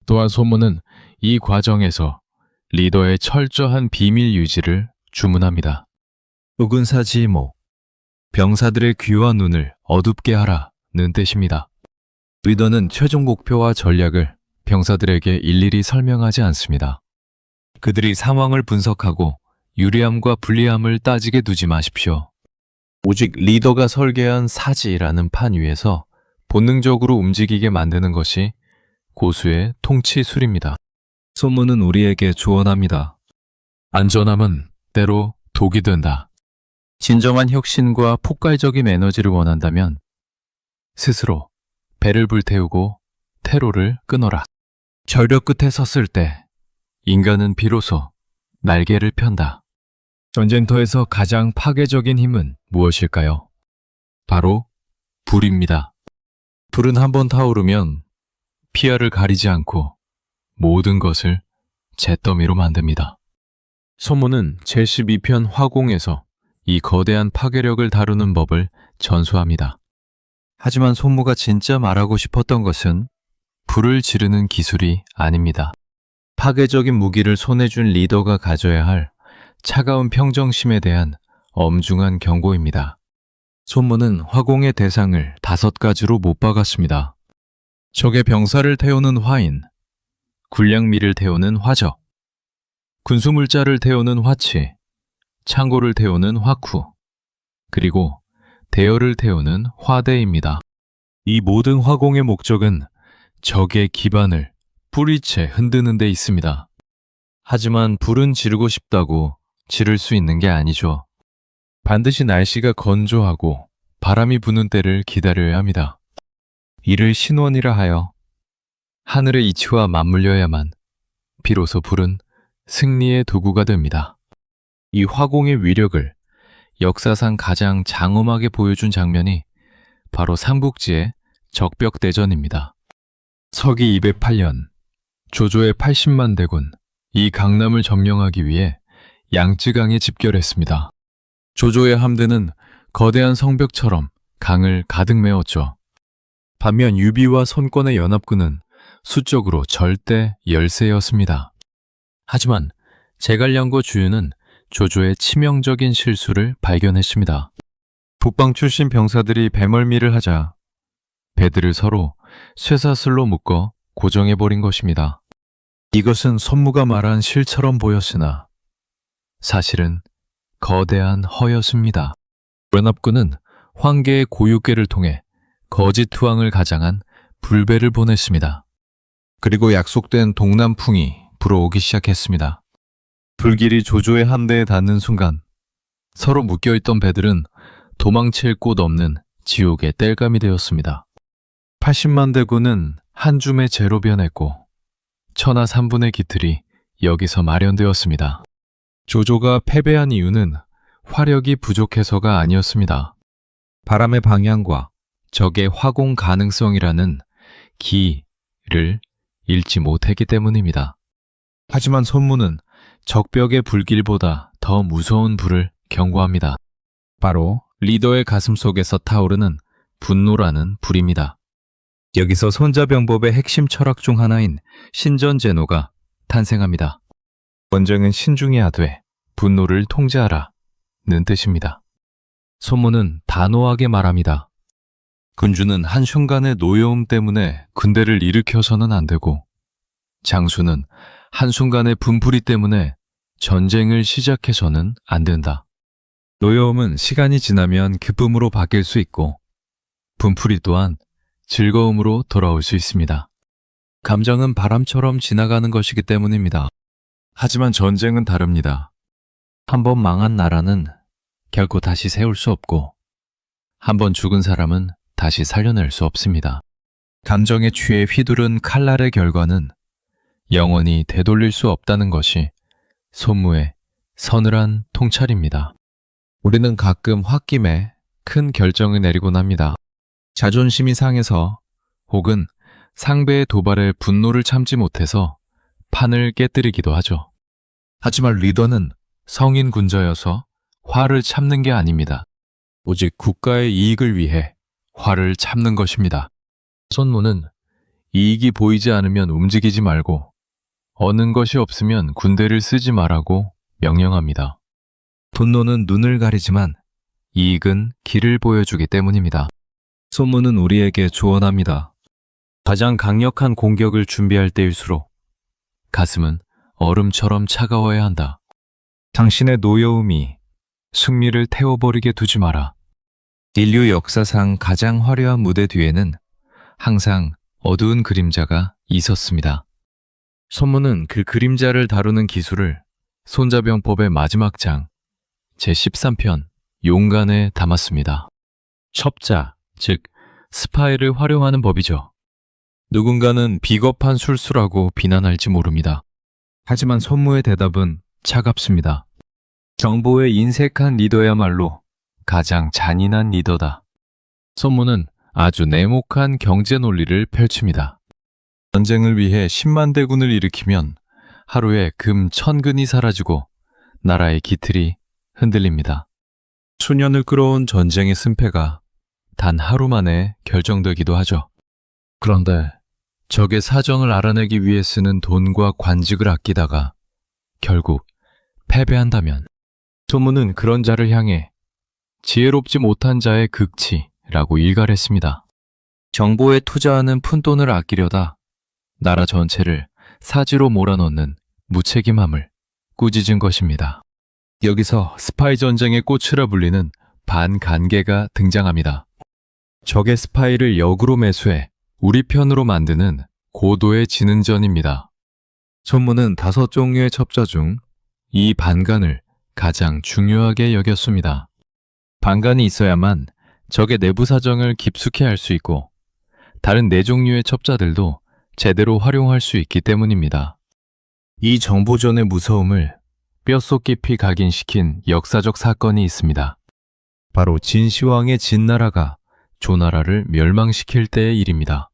A: 또한 소문은 이 과정에서 리더의 철저한 비밀 유지를 주문합니다. 우근사지모, 병사들의 귀와 눈을 어둡게 하라는 뜻입니다. 리더는 최종 목표와 전략을 병사들에게 일일이 설명하지 않습니다. 그들이 상황을 분석하고 유리함과 불리함을 따지게 두지 마십시오. 오직 리더가 설계한 사지라는 판 위에서 본능적으로 움직이게 만드는 것이 고수의 통치술입니다. 소문은 우리에게 조언합니다. 안전함은 때로 독이 된다. 진정한 혁신과 폭발적인 에너지를 원한다면 스스로 배를 불태우고 퇴로를 끊어라. 절벽 끝에 섰을 때 인간은 비로소 날개를 편다. 전쟁터에서 가장 파괴적인 힘은 무엇일까요? 바로 불입니다. 불은 한번 타오르면 피아를 가리지 않고 모든 것을 잿더미로 만듭니다. 소문은 제12편 화공에서 이 거대한 파괴력을 다루는 법을 전수합니다. 하지만 손무가 진짜 말하고 싶었던 것은 불을 지르는 기술이 아닙니다. 파괴적인 무기를 손에 쥔 리더가 가져야 할 차가운 평정심에 대한 엄중한 경고입니다. 손무는 화공의 대상을 5가지로 못 박았습니다. 적의 병사를 태우는 화인, 군량미를 태우는 화적, 군수물자를 태우는 화치, 창고를 태우는 화쿠, 그리고 대열을 태우는 화대입니다. 이 모든 화공의 목적은 적의 기반을 뿌리채 흔드는 데 있습니다. 하지만 불은 지르고 싶다고 지를 수 있는 게 아니죠. 반드시 날씨가 건조하고 바람이 부는 때를 기다려야 합니다. 이를 신원이라 하여 하늘의 이치와 맞물려야만 비로소 불은 승리의 도구가 됩니다. 이 화공의 위력을 역사상 가장 장엄하게 보여준 장면이 바로 삼국지의 적벽대전입니다. 서기 208년 조조의 80만 대군 이 강남을 점령하기 위해 양쯔강에 집결했습니다. 조조의 함대는 거대한 성벽처럼 강을 가득 메웠죠. 반면 유비와 손권의 연합군은 수적으로 절대 열세였습니다. 하지만 제갈량고 주유는 조조의 치명적인 실수를 발견했습니다. 북방 출신 병사들이 배멀미를 하자 배들을 서로 쇠사슬로 묶어 고정해버린 것입니다. 이것은 손무가 말한 실처럼 보였으나 사실은 거대한 허였습니다. 연합군은 황계의 고유계를 통해 거짓 투항을 가장한 불배를 보냈습니다. 그리고 약속된 동남풍이 불어오기 시작했습니다. 불길이 조조의 함대에 닿는 순간 서로 묶여있던 배들은 도망칠 곳 없는 지옥의 땔감이 되었습니다. 80만 대군은 한 줌의 재로 변했고 천하 3분의 기틀이 여기서 마련되었습니다. 조조가 패배한 이유는 화력이 부족해서가 아니었습니다. 바람의 방향과 적의 화공 가능성이라는 기를 잃지 못했기 때문입니다. 하지만 손무는 적벽의 불길보다 더 무서운 불을 경고합니다. 바로 리더의 가슴 속에서 타오르는 분노라는 불입니다. 여기서 손자병법의 핵심 철학 중 하나인 신전제노가 탄생합니다. 원정은 신중히 하되 분노를 통제하라 는 뜻입니다. 손무는 단호하게 말합니다. 군주는 한순간의 노여움 때문에 군대를 일으켜서는 안 되고 장수는 한순간의 분풀이 때문에 전쟁을 시작해서는 안 된다. 노여움은 시간이 지나면 기쁨으로 바뀔 수 있고 분풀이 또한 즐거움으로 돌아올 수 있습니다. 감정은 바람처럼 지나가는 것이기 때문입니다. 하지만 전쟁은 다릅니다. 한번 망한 나라는 결코 다시 세울 수 없고 한번 죽은 사람은 다시 살려낼 수 없습니다. 감정에 취해 휘두른 칼날의 결과는 영원히 되돌릴 수 없다는 것이 손무의 서늘한 통찰입니다. 우리는 가끔 홧김에 큰 결정을 내리곤 합니다. 자존심이 상해서 혹은 상배의 도발에 분노를 참지 못해서 판을 깨뜨리기도 하죠. 하지만 리더는 성인 군자여서 화를 참는 게 아닙니다. 오직 국가의 이익을 위해 화를 참는 것입니다. 손무는 이익이 보이지 않으면 움직이지 말고 얻는 것이 없으면 군대를 쓰지 말라고 명령합니다. 분노는 눈을 가리지만 이익은 길을 보여주기 때문입니다. 손무는 우리에게 조언합니다. 가장 강력한 공격을 준비할 때일수록 가슴은 얼음처럼 차가워야 한다. 당신의 노여움이 승리를 태워버리게 두지 마라. 인류 역사상 가장 화려한 무대 뒤에는 항상 어두운 그림자가 있었습니다. 손무는 그 그림자를 다루는 기술을 손자병법의 마지막 장 제13편 용간에 담았습니다. 첩자, 즉 스파이를 활용하는 법이죠. 누군가는 비겁한 술수라고 비난할지 모릅니다. 하지만 손무의 대답은 차갑습니다. 정보에 인색한 리더야말로 가장 잔인한 리더다. 손무는 아주 냉혹한 경제 논리를 펼칩니다. 전쟁을 위해 10만 대군을 일으키면 하루에 금 1000근이 사라지고 나라의 기틀이 흔들립니다. 수년을 끌어온 전쟁의 승패가 단 하루 만에 결정되기도 하죠. 그런데 적의 사정을 알아내기 위해 쓰는 돈과 관직을 아끼다가 결국 패배한다면 소문은 그런 자를 향해 지혜롭지 못한 자의 극치라고 일갈했습니다. 정보에 투자하는 푼돈을 아끼려다 나라 전체를 사지로 몰아넣는 무책임함을 꾸짖은 것입니다. 여기서 스파이 전쟁의 꽃이라 불리는 반간계가 등장합니다. 적의 스파이를 역으로 매수해 우리 편으로 만드는 고도의 지능전입니다. 손무는 5종류의 첩자 중 이 반간을 가장 중요하게 여겼습니다. 반간이 있어야만 적의 내부 사정을 깊숙이 알 수 있고 다른 4종류의 첩자들도 제대로 활용할 수 있기 때문입니다. 이 정보전의 무서움을 뼛속 깊이 각인시킨 역사적 사건이 있습니다. 바로 진시황의 진나라가 조나라를 멸망시킬 때의 일입니다.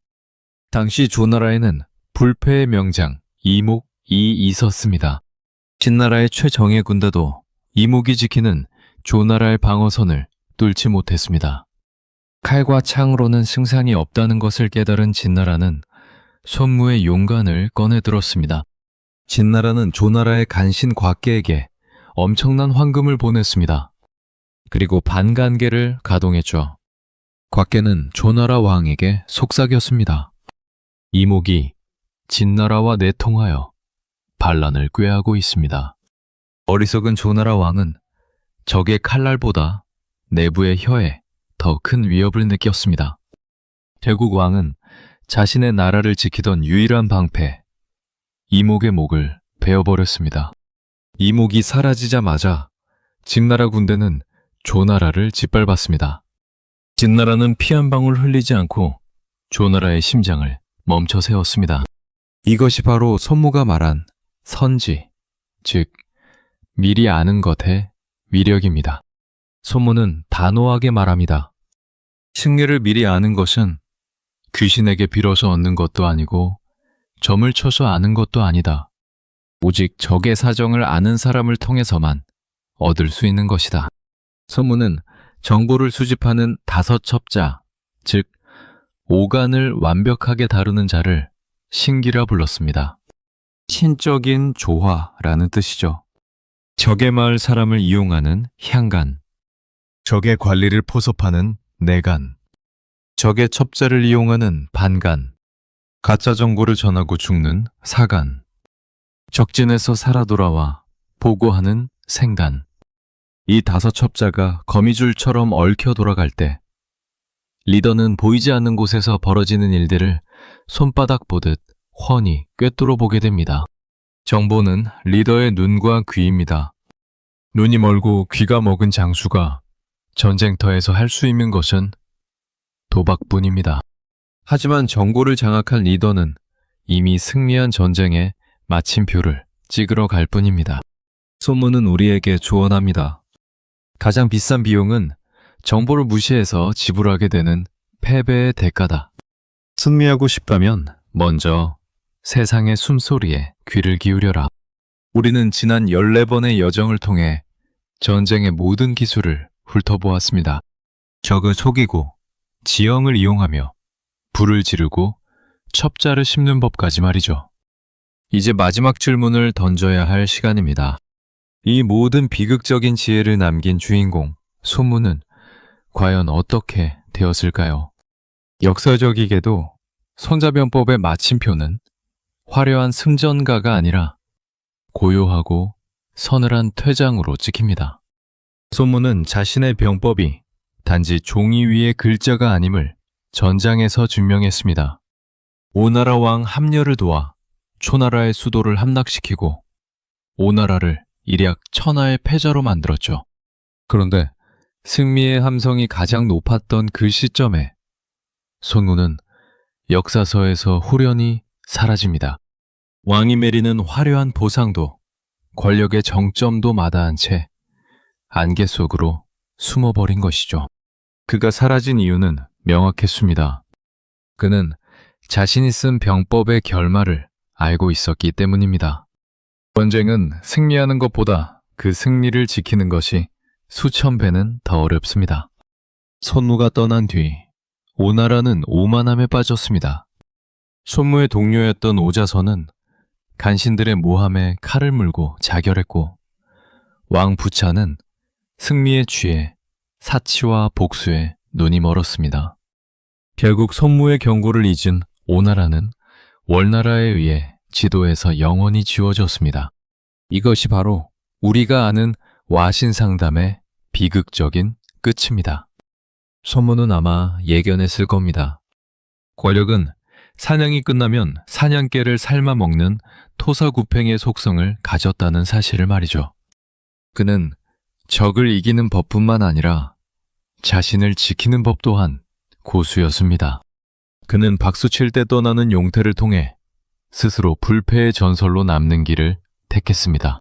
A: 당시 조나라에는 불패의 명장 이목이 있었습니다. 진나라의 최정예 군대도 이목이 지키는 조나라의 방어선을 뚫지 못했습니다. 칼과 창으로는 승산이 없다는 것을 깨달은 진나라는 손무의 용간을 꺼내 들었습니다. 진나라는 조나라의 간신 곽계에게 엄청난 황금을 보냈습니다. 그리고 반간계를 가동했죠. 곽계는 조나라 왕에게 속삭였습니다. 이목이 진나라와 내통하여 반란을 꾀하고 있습니다. 어리석은 조나라 왕은 적의 칼날보다 내부의 혀에 더 큰 위협을 느꼈습니다. 결국 왕은 자신의 나라를 지키던 유일한 방패, 이목의 목을 베어버렸습니다. 이목이 사라지자마자 진나라 군대는 조나라를 짓밟았습니다. 진나라는 피 한 방울 흘리지 않고 조나라의 심장을 멈춰 세웠습니다. 이것이 바로 손무가 말한 선지, 즉 미리 아는 것의 위력입니다. 손무는 단호하게 말합니다. 승리를 미리 아는 것은 귀신에게 빌어서 얻는 것도 아니고 점을 쳐서 아는 것도 아니다. 오직 적의 사정을 아는 사람을 통해서만 얻을 수 있는 것이다. 손무는 정보를 수집하는 5첩자, 즉 오간을 완벽하게 다루는 자를 신기라 불렀습니다. 신적인 조화라는 뜻이죠. 적의 마을 사람을 이용하는 향간, 적의 관리를 포섭하는 내간, 적의 첩자를 이용하는 반간, 가짜 정보를 전하고 죽는 사간, 적진에서 살아 돌아와 보고하는 생간. 이 5첩자가 거미줄처럼 얽혀 돌아갈 때 리더는 보이지 않는 곳에서 벌어지는 일들을 손바닥 보듯 훤히 꿰뚫어 보게 됩니다. 정보는 리더의 눈과 귀입니다. 눈이 멀고 귀가 먹은 장수가 전쟁터에서 할 수 있는 것은 도박뿐입니다. 하지만 정보를 장악한 리더는 이미 승리한 전쟁에 마침표를 찍으러 갈 뿐입니다. 손무는 우리에게 조언합니다. 가장 비싼 비용은 정보를 무시해서 지불하게 되는 패배의 대가다. 승리하고 싶다면 먼저 세상의 숨소리에 귀를 기울여라. 우리는 지난 14번의 여정을 통해 전쟁의 모든 기술을 훑어보았습니다. 적을 속이고 지형을 이용하며 불을 지르고 첩자를 심는 법까지 말이죠. 이제 마지막 질문을 던져야 할 시간입니다. 이 모든 비극적인 지혜를 남긴 주인공, 손무는 과연 어떻게 되었을까요? 역사적이게도 손자병법의 마침표는 화려한 승전가가 아니라 고요하고 서늘한 퇴장으로 찍힙니다. 손무는 자신의 병법이 단지 종이 위의 글자가 아님을 전장에서 증명했습니다. 오나라 왕 함려를 도와 초나라의 수도를 함락시키고 오나라를 일약 천하의 패자로 만들었죠. 그런데 승리의 함성이 가장 높았던 그 시점에 손무는 역사서에서 홀연히 사라집니다. 왕이 매리는 화려한 보상도 권력의 정점도 마다한 채 안개 속으로 숨어버린 것이죠. 그가 사라진 이유는 명확했습니다. 그는 자신이 쓴 병법의 결말을 알고 있었기 때문입니다. 전쟁은 승리하는 것보다 그 승리를 지키는 것이 수천 배는 더 어렵습니다. 손무가 떠난 뒤 오나라는 오만함에 빠졌습니다. 손무의 동료였던 오자선은 간신들의 모함에 칼을 물고 자결했고 왕 부차는 승리에 취해 사치와 복수에 눈이 멀었습니다. 결국 손무의 경고를 잊은 오나라는 월나라에 의해 지도에서 영원히 지워졌습니다. 이것이 바로 우리가 아는 와신상담의 비극적인 끝입니다. 손무는 아마 예견했을 겁니다. 권력은 사냥이 끝나면 사냥개를 삶아 먹는 토사구팽의 속성을 가졌다는 사실을 말이죠. 그는 적을 이기는 법뿐만 아니라 자신을 지키는 법 또한 고수였습니다. 그는 박수칠 때 떠나는 용태를 통해 스스로 불패의 전설로 남는 길을 택했습니다.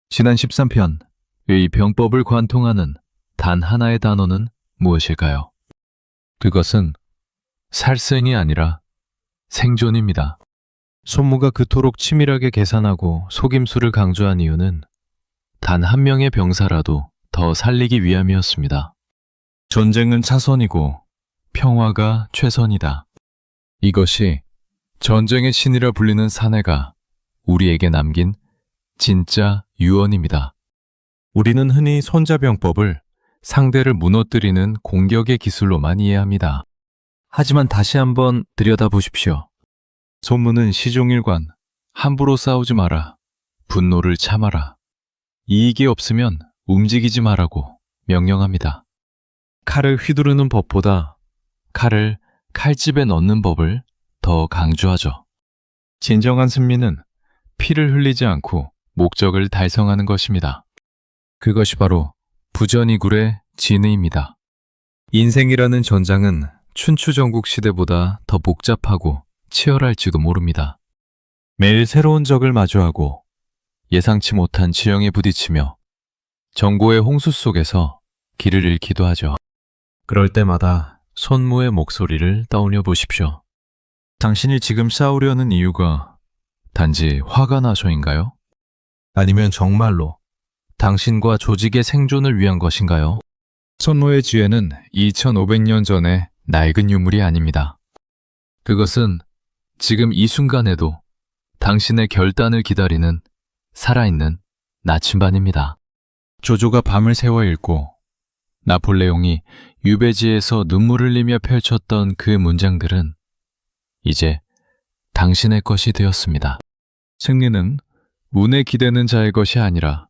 A: 지난 13편의 병법을 관통하는 단 하나의 단어는 무엇일까요? 그것은 살생이 아니라 생존입니다. 손무가 그토록 치밀하게 계산하고 속임수를 강조한 이유는 단 한 명의 병사라도 더 살리기 위함이었습니다. 전쟁은 차선이고 평화가 최선이다. 이것이 전쟁의 신이라 불리는 사내가 우리에게 남긴 진짜 유언입니다. 우리는 흔히 손자병법을 상대를 무너뜨리는 공격의 기술로만 이해합니다. 하지만 다시 한번 들여다보십시오. 손무는 시종일관 함부로 싸우지 마라, 분노를 참아라, 이익이 없으면 움직이지 마라고 명령합니다. 칼을 휘두르는 법보다 칼을 칼집에 넣는 법을 더 강조하죠. 진정한 승리는 피를 흘리지 않고 목적을 달성하는 것입니다. 그것이 바로 부전이굴의 진의입니다. 인생이라는 전장은 춘추전국 시대보다 더 복잡하고 치열할지도 모릅니다. 매일 새로운 적을 마주하고 예상치 못한 지형에 부딪히며 정고의 홍수 속에서 길을 잃기도 하죠. 그럴 때마다 손무의 목소리를 떠올려 보십시오. 당신이 지금 싸우려는 이유가 단지 화가 나서인가요? 아니면 정말로 당신과 조직의 생존을 위한 것인가요? 손무의 지혜는 2500년 전의 낡은 유물이 아닙니다. 그것은 지금 이 순간에도 당신의 결단을 기다리는 살아있는 나침반입니다. 조조가 밤을 새워 읽고 나폴레옹이 유배지에서 눈물을 흘리며 펼쳤던 그 문장들은 이제 당신의 것이 되었습니다. 승리는 운에 기대는 자의 것이 아니라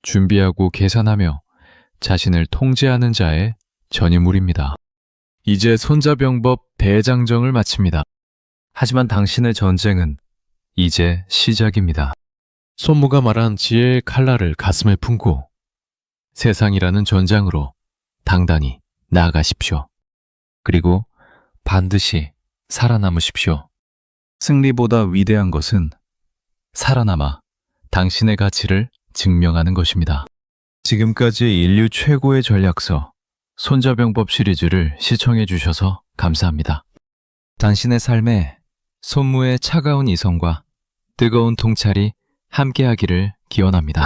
A: 준비하고 계산하며 자신을 통제하는 자의 전유물입니다. 이제 손자병법 대장정을 마칩니다. 하지만 당신의 전쟁은 이제 시작입니다. 손무가 말한 지혜의 칼날을 가슴에 품고 세상이라는 전장으로 당당히 나아가십시오. 그리고 반드시 살아남으십시오. 승리보다 위대한 것은 살아남아 당신의 가치를 증명하는 것입니다. 지금까지 인류 최고의 전략서 손자병법 시리즈를 시청해 주셔서 감사합니다. 당신의 삶에 손무의 차가운 이성과 뜨거운 통찰이 함께하기를 기원합니다.